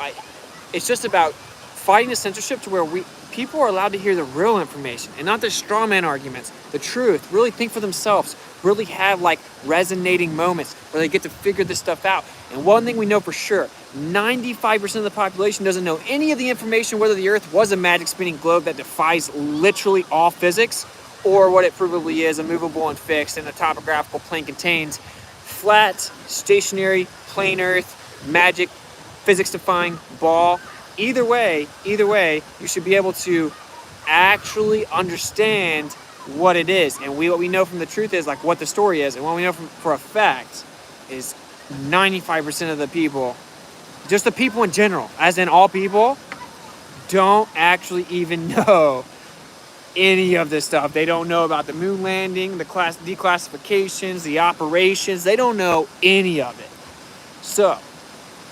it's just about fighting the censorship to where people are allowed to hear the real information and not the straw man arguments, the truth, really think for themselves, really have like resonating moments where they get to figure this stuff out. And one thing we know for sure, 95% of the population doesn't know any of the information whether the Earth was a magic spinning globe that defies literally all physics, or what it provably is, a movable and fixed, and the topographical plane contains flat, stationary, plain Earth, magic, physics-defying ball. Either way, you should be able to actually understand what it is. And what we know from the truth is like what the story is. And what we know for a fact is 95% of the people, just the people in general, as in all people, don't actually even know any of this stuff. They don't know about the moon landing, the declassifications, the operations. They don't know any of it. So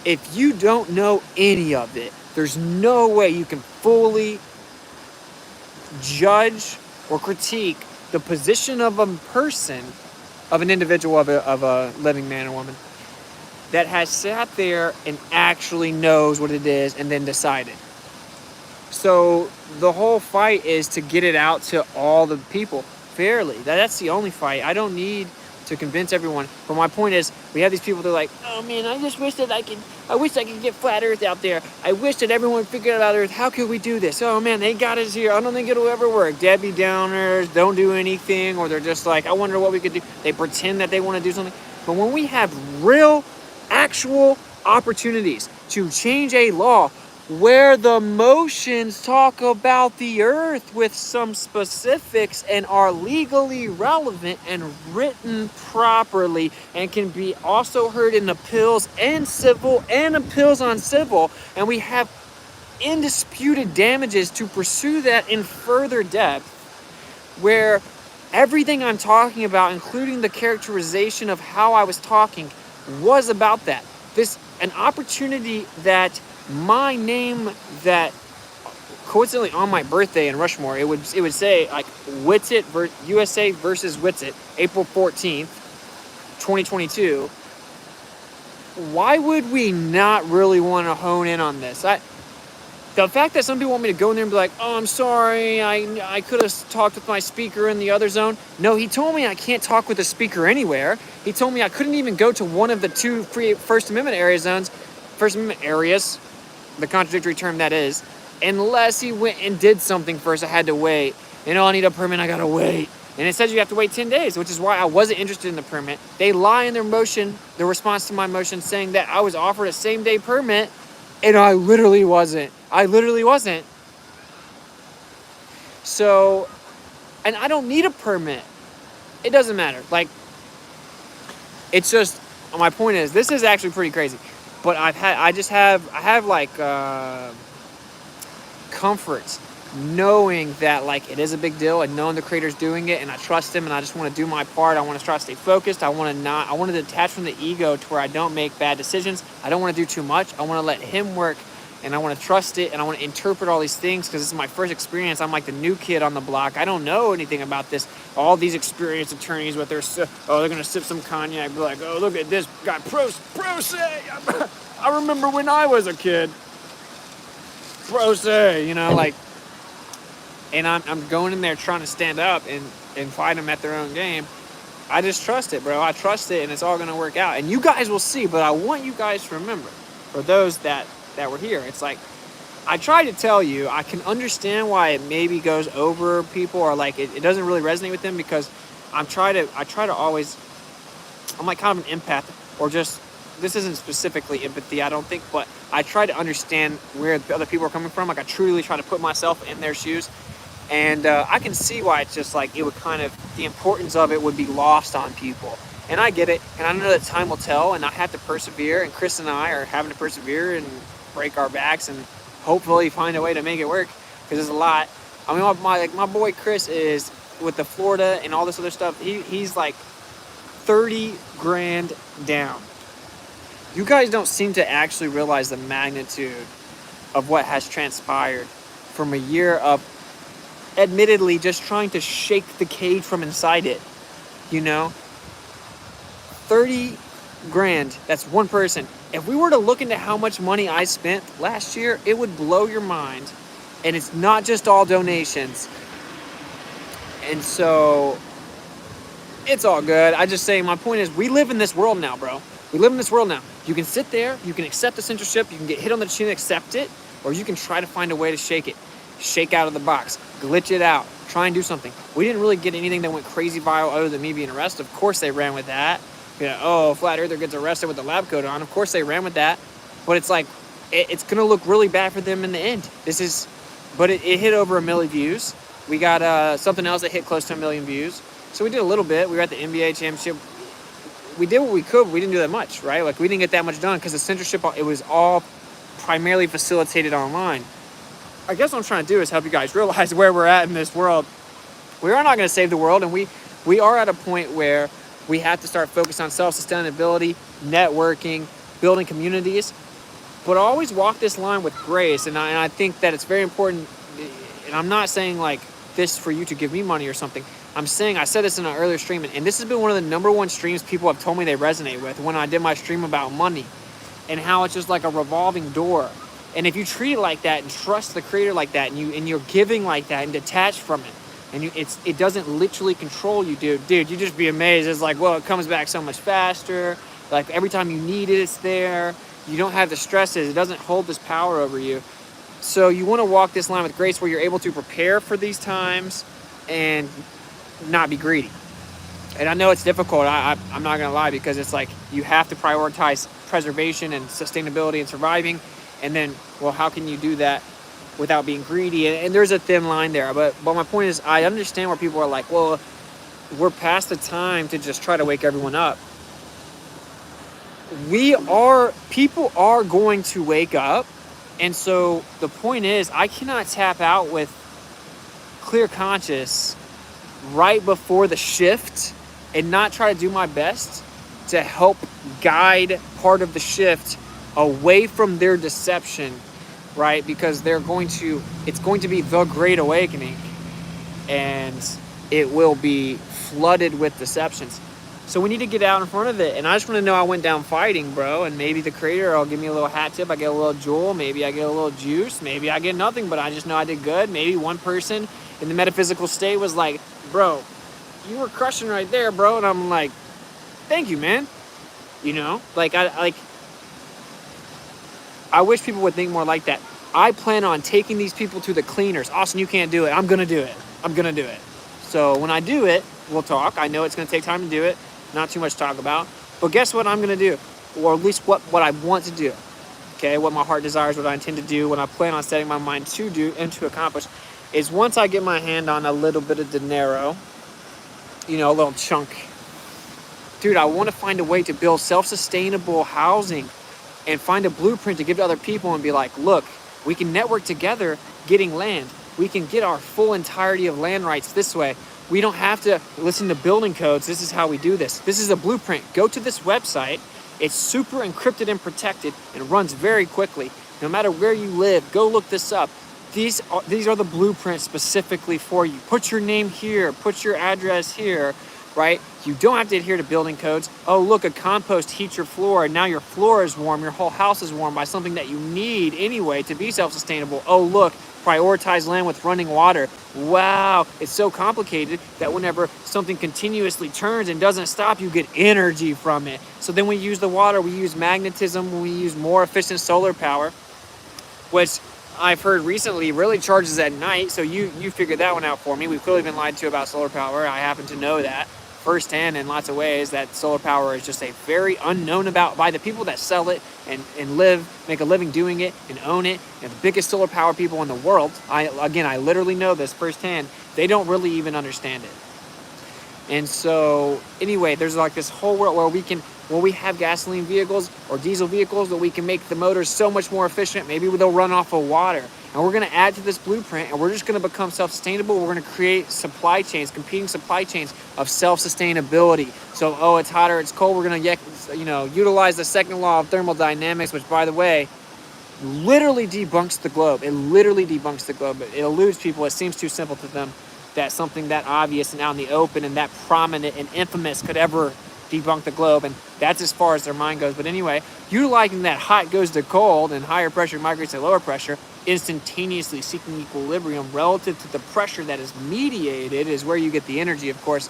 if you don't know any of it, there's no way you can fully judge or critique the position of a person, of an individual, of a living man or woman that has sat there and actually knows what it is and then decided. So the whole fight is to get it out to all the people fairly. That's the only fight. I don't need to convince everyone. But my point is, we have these people that are like, oh man, I wish I could get flat Earth out there. I wish that everyone figured out Earth. How could we do this? Oh man, they got us here. I don't think it'll ever work. Debbie Downers don't do anything, or they're just like, I wonder what we could do. They pretend that they want to do something. But when we have real, actual opportunities to change a law where the motions talk about the Earth with some specifics and are legally relevant and written properly and can be also heard in appeals and civil and appeals on civil, and we have indisputed damages to pursue that in further depth, where everything I'm talking about, including the characterization of how I was talking, was about that. An opportunity that my name, that coincidentally on my birthday in Rushmore, it would say like Witsit USA versus Witsit, April 14th, 2022. Why would we not really want to hone in on this? The fact that some people want me to go in there and be like, oh, I'm sorry, I could have talked with my speaker in the other zone. No, he told me I can't talk with the speaker anywhere. He told me I couldn't even go to one of the 2 free First Amendment area zones, First Amendment areas, the contradictory term that is, unless he went and did something first. I had to wait. I need a permit, I gotta wait. And it says you have to wait 10 days, which is why I wasn't interested in the permit. They lie in their motion, the response to my motion, saying that I was offered a same-day permit, and I literally wasn't. So, and I don't need a permit. It doesn't matter. Like, it's just, my point is, this is actually pretty crazy. But I have like comfort knowing that like it is a big deal, and knowing the creator's doing it, and I trust him, and I just want to do my part. I want to try to stay focused. I want to detach from the ego to where I don't make bad decisions. I don't want to do too much. I want to let him work, and I want to trust it, and I want to interpret all these things because this is my first experience. I'm like the new kid on the block. I don't know anything about this. All these experienced attorneys with their, they're going to sip some cognac, be like, oh, look at this guy, pro se. I remember when I was a kid. Pro se, like, and I'm going in there trying to stand up and fight them at their own game. I just trust it, bro. I trust it, and it's all going to work out. And you guys will see, but I want you guys to remember, for those that were here, it's like, I tried to tell you, I can understand why it maybe goes over people, or like it doesn't really resonate with them, because I try to always, I'm like kind of an empath, or just, this isn't specifically empathy, I don't think, but I try to understand where other people are coming from. Like, I truly try to put myself in their shoes, and I can see why it's just like, it would kind of, the importance of it would be lost on people. And I get it, and I know that time will tell, and I have to persevere, and Chris and I are having to persevere and break our backs and hopefully find a way to make it work, because there's a lot. I mean, my boy Chris is with the Florida and all this other stuff. He's like 30 grand down. You guys don't seem to actually realize the magnitude of what has transpired from a year of admittedly just trying to shake the cage from inside it. 30 grand, that's one person. If we were to look into how much money I spent last year, it would blow your mind. And it's not just all donations. And so, it's all good. I just say, my point is, we live in this world now, bro. We live in this world now. You can sit there, you can accept the censorship, you can get hit on the chin and accept it, or you can try to find a way to shake it. Shake out of the box, glitch it out, try and do something. We didn't really get anything that went crazy viral other than me being arrested. Of course they ran with that. Flat earther gets arrested with the lab coat on. Of course they ran with that. But it's like, it's going to look really bad for them in the end. But it hit over 1 million views. We got something else that hit close to 1 million views. So we did a little bit. We were at the NBA championship. We did what we could, but we didn't do that much, right? Like, we didn't get that much done because the censorship, it was all primarily facilitated online. I guess what I'm trying to do is help you guys realize where we're at in this world. We are not going to save the world, and we are at a point where we have to start focusing on self-sustainability, networking, building communities, but always walk this line with grace. And I think that it's very important, and I'm not saying like this for you to give me money or something. I'm saying, I said this in an earlier stream, and this has been one of the number one streams people have told me they resonate with, when I did my stream about money and how it's just like a revolving door. And if you treat it like that and trust the creator like that, and you're giving like that and detached from it, and it doesn't literally control you, dude, you just be amazed. It's like, well, it comes back so much faster. Like, every time you need it, it's there. You don't have the stresses. It doesn't hold this power over you. So you want to walk this line with grace, where you're able to prepare for these times and not be greedy. And I know it's difficult. I'm not going to lie, because it's like, you have to prioritize preservation and sustainability and surviving. And then, well, how can you do that without being greedy? And there's a thin line there. But my point is, I understand where people are like, well, we're past the time to just try to wake everyone up. People are going to wake up. And so the point is, I cannot tap out with clear conscience right before the shift and not try to do my best to help guide part of the shift away from their deception, right? Because it's going to be the Great Awakening, and it will be flooded with deceptions. So we need to get out in front of it. And I just want to know I went down fighting, bro. And maybe the creator will give me a little hat tip. I get a little jewel. Maybe I get a little juice. Maybe I get nothing, but I just know I did good. Maybe one person in the metaphysical state was like, bro, you were crushing right there, bro. And I'm like, thank you, man. You know, like, I wish people would think more like that. I plan on taking these people to the cleaners. Austin, you can't do it. I'm going to do it. I'm going to do it. So when I do it, we'll talk. I know it's going to take time to do it. Not too much to talk about. But guess what I'm going to do? Or at least what I want to do. Okay, what my heart desires, what I intend to do, what I plan on setting my mind to do and to accomplish is once I get my hand on a little bit of dinero, you know, a little chunk. Dude, I want to find a way to build self-sustainable housing and find a blueprint to give to other people and be like, look, we can network together getting land. We can get our full entirety of land rights this way. We don't have to listen to building codes. This is how we do this. This is a blueprint. Go to this website. It's super encrypted and protected and runs very quickly. No matter where you live, go look this up. These are the blueprints specifically for you. Put your name here. Put your address here, right? You don't have to adhere to building codes. Oh, look, a compost heats your floor, and now your floor is warm. Your whole house is warm by something that you need anyway to be self-sustainable. Oh, look, prioritize land with running water. Wow, it's so complicated that whenever something continuously turns and doesn't stop, you get energy from it. So then we use the water, we use magnetism, we use more efficient solar power, which I've heard recently really charges at night. So you figured that one out for me. We've clearly been lied to about solar power. I happen to know that firsthand in lots of ways, that solar power is just a very unknown about by the people that sell it and make a living doing it and own it. And the biggest solar power people in the world, I literally know this firsthand, they don't really even understand it. And so anyway, there's like this whole world where we have gasoline vehicles or diesel vehicles that we can make the motors so much more efficient. Maybe they'll run off of water. And we're going to add to this blueprint, and we're just going to become self-sustainable. We're going to create supply chains, competing supply chains of self-sustainability. So, oh, it's hot or it's cold. We're going to, utilize the second law of thermodynamics, which, by the way, literally debunks the globe. It literally debunks the globe. It eludes people. It seems too simple to them that something that obvious and out in the open and that prominent and infamous could ever debunk the globe, and that's as far as their mind goes. But anyway, utilizing that hot goes to cold and higher pressure migrates to lower pressure, instantaneously seeking equilibrium relative to the pressure that is mediated is where you get the energy, of course.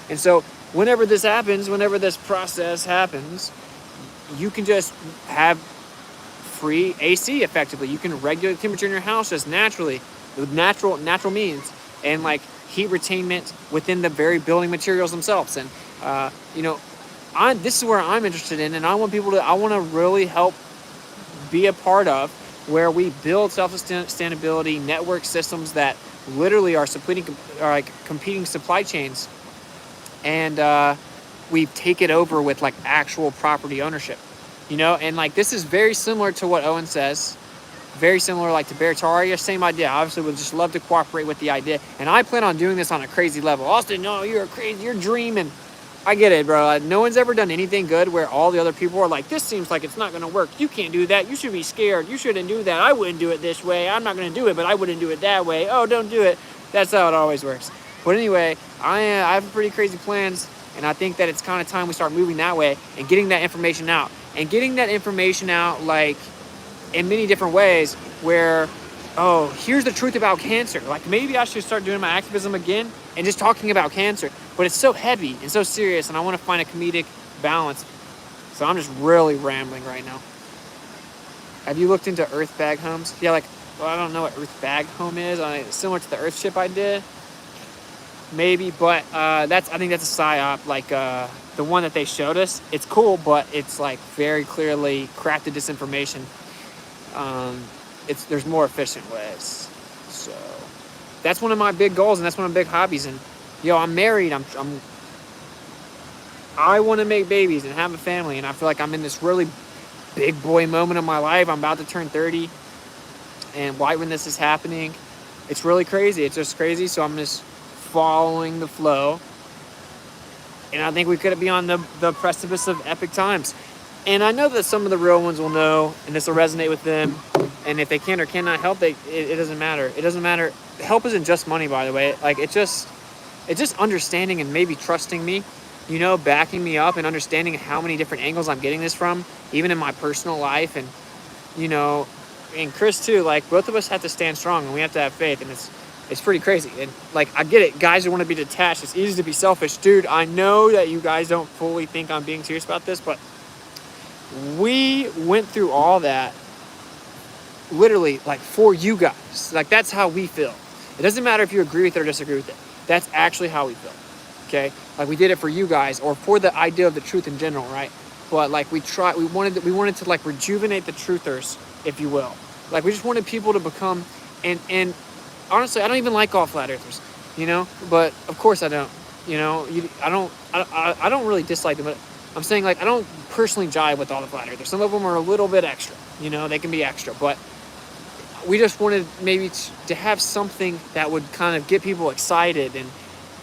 And so whenever this happens, whenever this process happens, you can just have free AC effectively. You can regulate the temperature in your house just naturally with natural means, and like heat retainment within the very building materials themselves. And this is where I'm interested in, and I want to really help be a part of, where we build self-sustainability network systems that literally are competing supply chains, and we take it over with like actual property ownership, and like this is very similar to what Owen says, very similar like to Bear Taria, same idea. Obviously would just love to cooperate with the idea, and I plan on doing this on a crazy level. Austin, no, you're crazy, you're dreaming. I get it, bro. No one's ever done anything good where all the other people are like, this seems like it's not going to work. You can't do that. You should be scared. You shouldn't do that. I wouldn't do it this way. I'm not going to do it, but I wouldn't do it that way. Oh, don't do it. That's how it always works. But anyway, I have pretty crazy plans, and I think that it's kind of time we start moving that way and getting that information out. And getting that information out like in many different ways where, oh, here's the truth about cancer. Like maybe I should start doing my activism again and just talking about cancer. But it's so heavy and so serious, and I want to find a comedic balance. So I'm just really rambling right now. Have you looked into Earth bag homes? Yeah, I don't know what Earth bag home is. It's similar to the Earth ship I did. Maybe, but I think that's a psyop. Like the one that they showed us, it's cool, but it's like very clearly crafted disinformation. There's more efficient ways. So that's one of my big goals, and that's one of my big hobbies. And I'm married. I want to make babies and have a family, and I feel like I'm in this really big boy moment of my life. I'm about to turn 30, and right when this is happening, it's really crazy. It's just crazy. So I'm just following the flow, and I think we could be on the precipice of epic times. And I know that some of the real ones will know, and this will resonate with them. And if they can or cannot help, it doesn't matter. It doesn't matter. Help isn't just money, by the way. Like it's just understanding and maybe trusting me you know, backing me up and understanding how many different angles I'm getting this from, even in my personal life. And, you know, and Chris too, like, both of us have to stand strong and we have to have faith. And it's pretty crazy. And like, I get it. Guys who want to be detached, it's easy to be selfish. Dude, I know that you guys don't fully think I'm being serious about this, but we went through all that literally like for you guys. Like, that's how we feel. It doesn't matter if you agree with it or disagree with it. That's actually how we feel. Okay? Like, we did it for you guys, or for the idea of the truth in general, right? But like, we wanted to like rejuvenate the truthers, if you will. Like, we just wanted people to become, and honestly, I don't even like all flat earthers, you know, but of course I don't, you know, I don't really dislike them, but I'm saying, like, I don't personally jive with all the flat earthers. Some of them are a little bit extra, you know, they can be extra, but we just wanted maybe to have something that would kind of get people excited,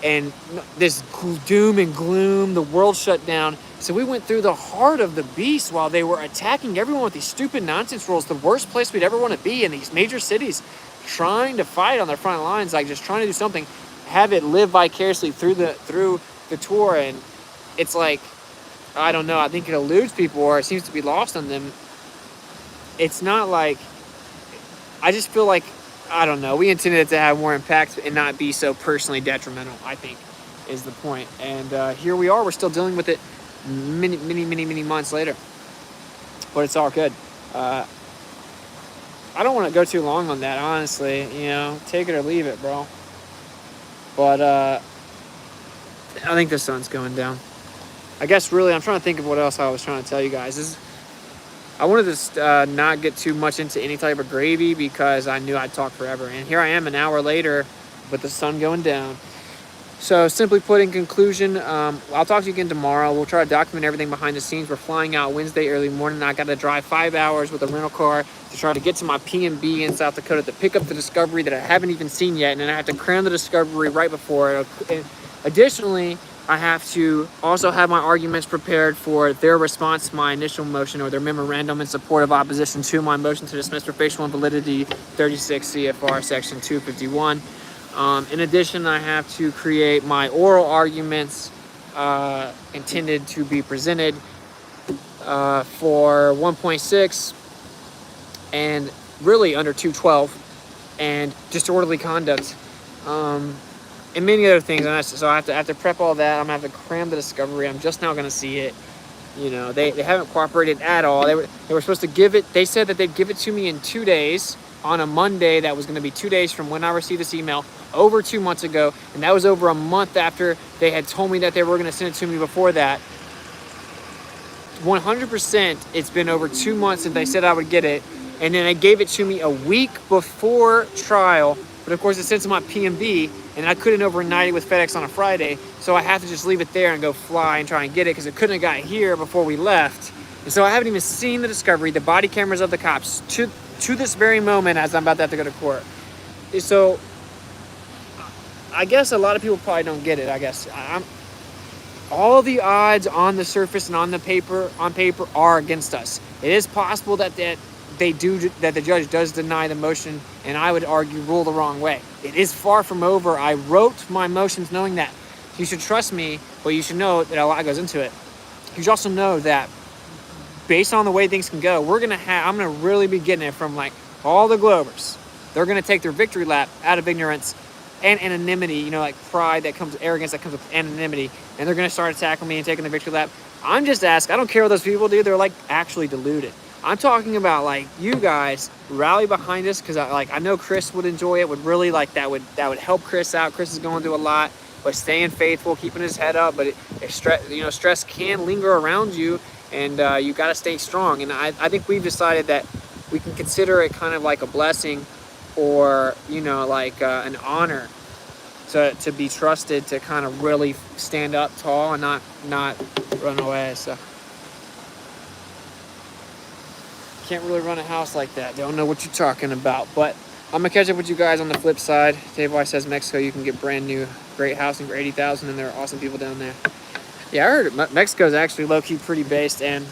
and this doom and gloom, the world shut down. So we went through the heart of the beast while they were attacking everyone with these stupid nonsense rules, the worst place we'd ever want to be, in these major cities, trying to fight on their front lines, like just trying to do something, have it live vicariously through the tour. And it's like, I don't know, I think it eludes people, or it seems to be lost on them. It's not like, I just feel like, I don't know, we intended it to have more impact and not be so personally detrimental, I think, is the point. And here we are, we're still dealing with it many months later. But it's all good. I don't want to go too long on that, honestly. You know, take it or leave it, bro. But I think the sun's going down. I guess really, I'm trying to think of what else I was trying to tell you guys. I wanted to not get too much into any type of gravy because I knew I'd talk forever. And here I am an hour later with the sun going down. So simply put, in conclusion, I'll talk to you again tomorrow. We'll try to document everything behind the scenes. We're flying out Wednesday early morning. I got to drive 5 hours with a rental car to try to get to my P&B in South Dakota to pick up the Discovery that I haven't even seen yet. And then I have to cram the Discovery right before it. And additionally, I have to also have my arguments prepared for their response to my initial motion, or their memorandum in support of opposition to my motion to dismiss for facial invalidity, 36 CFR section 251. In addition, I have to create my oral arguments intended to be presented for 1.6 and really under 212 and disorderly conduct. And many other things. So I have to prep all that. I'm going to have to cram the Discovery. I'm just now going to see it. You know, they haven't cooperated at all. They were supposed to give it. They said that they'd give it to me in 2 days on a Monday. That was going to be 2 days from when I received this email over 2 months ago. And that was over a month after they had told me that they were going to send it to me before that. 100%, it's been over 2 months since they said I would get it. And then they gave it to me a week before trial. But of course, it sent to my P&B, and I couldn't overnight it with FedEx on a Friday, so I have to just leave it there and go fly and try and get it, because it couldn't have got here before we left. And so I haven't even seen the Discovery, the body cameras of the cops, to this very moment as I'm about to have to go to court. So I guess a lot of people probably don't get it. I guess all the odds on the surface and on paper are against us. It is possible that the judge does deny the motion, and I would argue rule the wrong way. It is far from over. I wrote my motions knowing that. You should trust me, but you should know that a lot goes into it. You should also know that based on the way things can go, I'm gonna really be getting it from like all the Globers. They're gonna take their victory lap out of ignorance and anonymity, you know, like pride that comes, arrogance that comes with anonymity, and they're gonna start attacking me and taking the victory lap. I'm just asking, I don't care what those people do, they're like actually deluded. I'm talking about like you guys rally behind us, because I know Chris would enjoy it, would really like that would help Chris out. Chris is going through a lot, but staying faithful, keeping his head up. But stress can linger around you, and you got to stay strong. And I think we've decided that we can consider it kind of like a blessing, or like an honor to be trusted to kind of really stand up tall and not run away. So. Can't really run a house like that. Don't know what you're talking about. But I'm gonna catch up with you guys on the flip side. Dave Weiss says Mexico, you can get brand new, great housing for $80,000, and there are awesome people down there. Yeah, I heard Mexico's actually low key pretty based and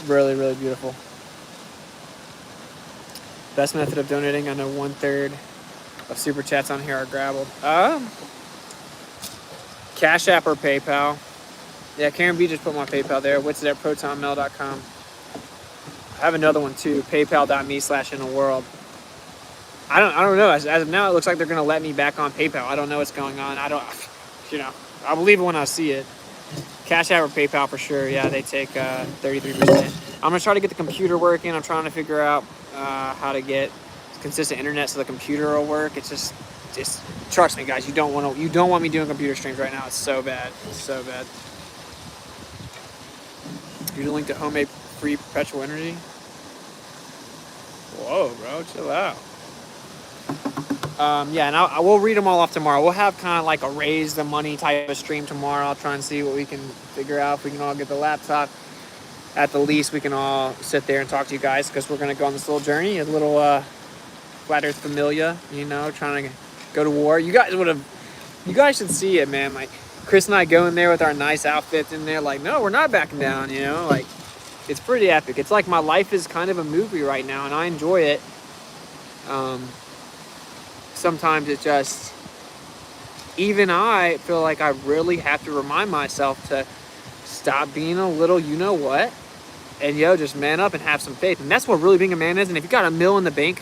really, really beautiful. Best method of donating. I know 1/3 of super chats on here are grabbled. Cash App or PayPal. Yeah, Karen B just put my PayPal there. Witsit at protonmail.com. I have another one too, paypal.me/innerworld. I don't know. As of now, it looks like they're gonna let me back on PayPal. I don't know what's going on. I don't, I'll believe it when I see it. Cash App or PayPal for sure. Yeah, they take 33%. I'm gonna try to get the computer working. I'm trying to figure out how to get consistent internet so the computer will work. It's just trust me, guys. You don't want me doing computer streams right now. It's so bad. It's so bad. Here's a link to homemade free perpetual energy. Whoa, bro, chill out. Yeah, and I will read them all off tomorrow. We'll have kind of like a raise the money type of stream tomorrow. I'll try and see what we can figure out. If we can all get the laptop, at the least we can all sit there and talk to you guys, because we're going to go on this little journey, a little Flat Earth Familia, trying to go to war. You guys should see it, man. Like, Chris and I go in there with our nice outfits in there, like, no, we're not backing down, like, it's pretty epic. It's like my life is kind of a movie right now, and I enjoy it. Sometimes it just, even I feel like I really have to remind myself to stop being a little you-know-what, and just man up and have some faith. And that's what really being a man is. And if you got $1 million in the bank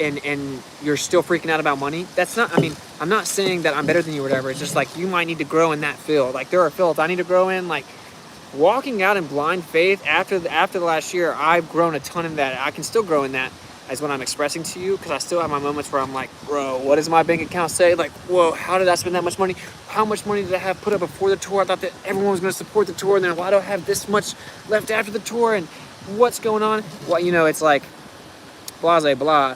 and you're still freaking out about money, that's not, I'm not saying that I'm better than you or whatever. It's just like, you might need to grow in that field. Like, there are fields I need to grow in, like walking out in blind faith. After the last year, I've grown a ton in that. I can still grow in that as what I'm expressing to you, because I still have my moments where I'm like, bro, what does my bank account say? Like, whoa, how did I spend that much money? How much money did I have put up before the tour? I thought that everyone was going to support the tour, and then why do I have this much left after the tour, and what's going on? Well, it's like, blase blah.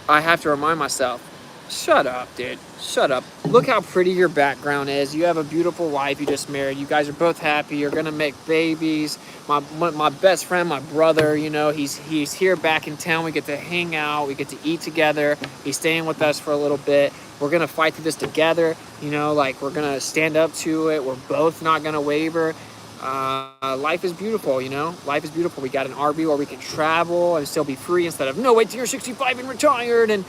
I have to remind myself, shut up, dude. Shut up. Look how pretty your background is. You have a beautiful wife you just married. You guys are both happy. You're going to make babies. My best friend, my brother, he's here back in town. We get to hang out. We get to eat together. He's staying with us for a little bit. We're going to fight through this together. Like, we're going to stand up to it. We're both not going to waver. Life is beautiful, Life is beautiful. We got an RV where we can travel and still be free instead of, no, wait till you're 65 and retired. And,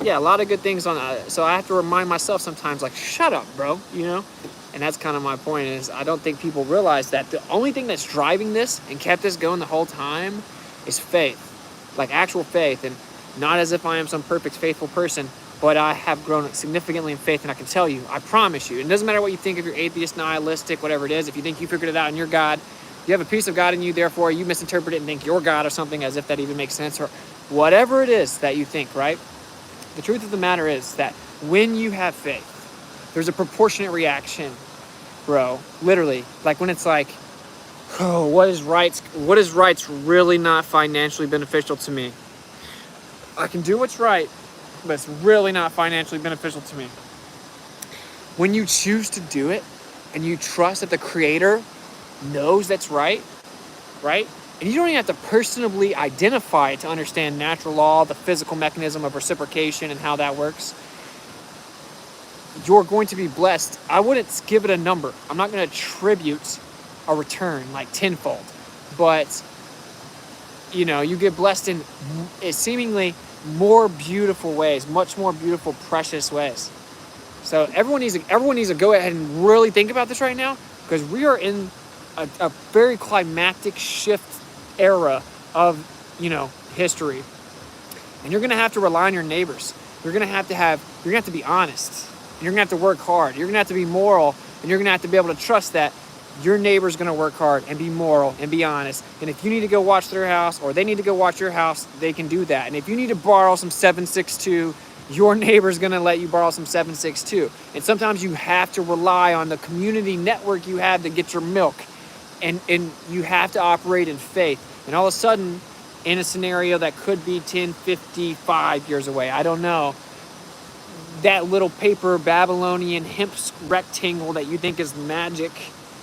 yeah, a lot of good things on that. So I have to remind myself sometimes, like, shut up, bro, And that's kind of my point, is I don't think people realize that the only thing that's driving this and kept this going the whole time is faith. Like, actual faith. And not as if I am some perfect, faithful person, but I have grown significantly in faith. And I can tell you, I promise you, it doesn't matter what you think, if you're atheist, nihilistic, whatever it is, if you think you figured it out and you're God, you have a piece of God in you, therefore you misinterpret it and think you're God or something, as if that even makes sense, or whatever it is that you think, right? The truth of the matter is that when you have faith, there's a proportionate reaction, bro. Literally, like when it's like, oh, what is right's really not financially beneficial to me. I can do what's right, but it's really not financially beneficial to me. When you choose to do it and you trust that the Creator knows that's right? And you don't even have to personally identify it to understand natural law, the physical mechanism of reciprocation and how that works. You're going to be blessed. I wouldn't give it a number. I'm not going to attribute a return like tenfold. But, you get blessed in seemingly more beautiful ways, much more beautiful, precious ways. So everyone needs to go ahead and really think about this right now, because we are in a very climactic shift era of history, and you're gonna have to rely on your neighbors. You're gonna have to be honest, and you're gonna have to work hard. You're gonna have to be moral, and you're gonna have to be able to trust that your neighbor's gonna work hard and be moral and be honest. And if you need to go watch their house, or they need to go watch your house, they can do that. And if you need to borrow some 762, your neighbor's gonna let you borrow some 762. And sometimes you have to rely on the community network you have to get your milk. And you have to operate in faith. And all of a sudden, in a scenario that could be 10, 55 years away, I don't know, that little paper Babylonian hemp rectangle that you think is magic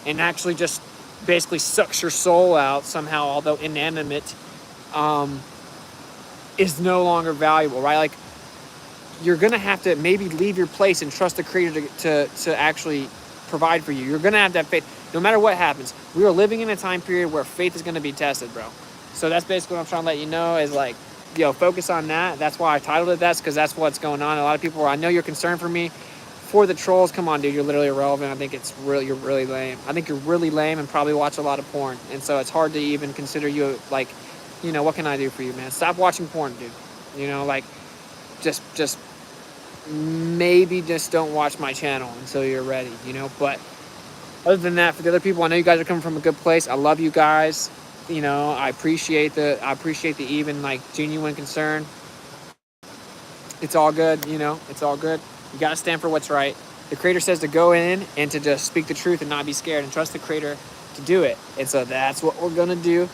and actually just basically sucks your soul out somehow, although inanimate, is no longer valuable, right? Like, you're going to have to maybe leave your place and trust the Creator to actually provide for you. You're going to have that faith. No matter what happens, we are living in a time period where faith is going to be tested, bro. So that's basically what I'm trying to let you know, is like, focus on that. That's why I titled it that, because that's what's going on. A lot of people I know you're concerned for me. for the trolls, come on, dude, you're literally irrelevant. I think you're really lame. I think you're really lame and probably watch a lot of porn. And so it's hard to even consider you, like, you know, what can I do for you, man? Stop watching porn, dude. You know, like, just maybe just don't watch my channel until you're ready, you know? But other than that, for the other people, I know you guys are coming from a good place. I love you guys. You know, I appreciate the even, like, genuine concern. It's all good, you know, it's all good. You got to stand for what's right. The creator says to go in and to just speak the truth and not be scared and trust the creator to do it. And so that's what we're going to do.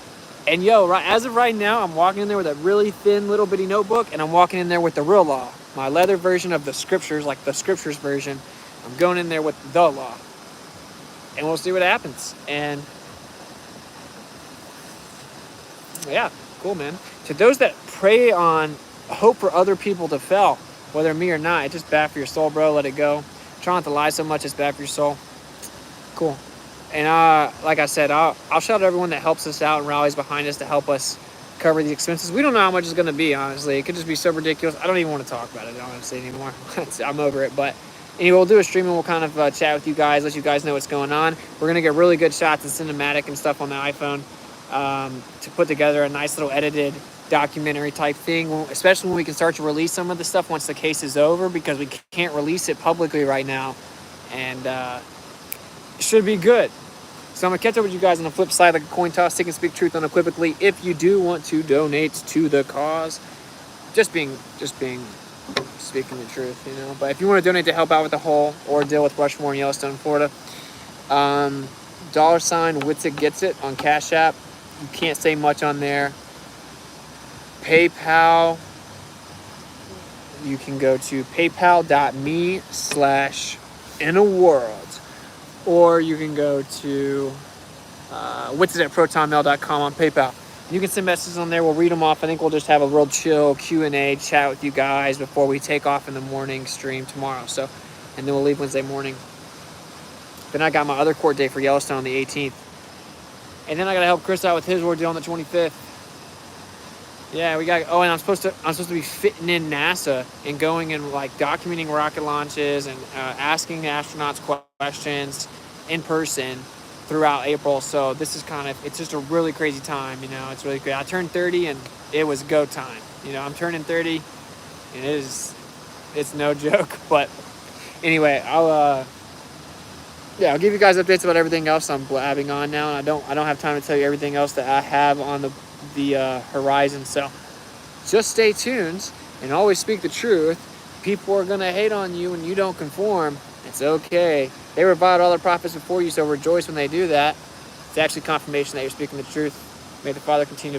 And yo, as of right now, I'm walking in there with a really thin little bitty notebook, and I'm walking in there with the real law, my leather version of the scriptures, like the scriptures version. I'm going in there with the law, and we'll see what happens. And yeah, cool, man. To those that prey on hope for other people to fail, whether me or not, it's just bad for your soul, bro. Let it go. Try not to lie so much, it's bad for your soul. Cool. And like I said, I'll shout out everyone that helps us out and rallies behind us to help us cover the expenses. We don't know how much it's going to be, honestly. It could just be so ridiculous. I don't even want to talk about it, honestly, anymore. I'm over it. But anyway, we'll do a stream and we'll kind of chat with you guys, let you guys know what's going on. We're going to get really good shots and cinematic and stuff on the iPhone to put together a nice little edited documentary type thing, especially when we can start to release some of the stuff once the case is over, because we can't release it publicly right now. And it should be good. So I'm going to catch up with you guys on the flip side, like a coin toss, take and speak truth unequivocally. If you do want to donate to the cause, just speaking the truth, you know. But if you want to donate to help out with the whole ordeal with Rushmore in Yellowstone, Florida, $WitsitGetsIt on Cash App. You can't say much on there. PayPal, you can go to paypal.me/inaworld, or you can go to Witsit@protonmail.com on PayPal. You can send messages on there. We'll read them off. I think we'll just have a real chill Q&A chat with you guys before we take off in the morning stream tomorrow. So, and then we'll leave Wednesday morning. Then I got my other court date for Yellowstone on the 18th. And then I got to help Chris out with his ordeal on the 25th. Yeah, we got. Oh, and I'm supposed to be fitting in NASA and going and like documenting rocket launches and asking the astronauts questions in person throughout April. So this is it's just a really crazy time. You know, it's really great. I turned 30 and it was go time. You know, I'm turning 30 and it's no joke. But anyway, I'll give you guys updates about everything else I'm blabbing on now, and I don't have time to tell you everything else that I have on the horizon. So just stay tuned and always speak the truth. People are gonna hate on you when you don't conform. It's okay. They reviled all their prophets before you, so rejoice when they do that. It's actually confirmation that you're speaking the truth. May the Father continue to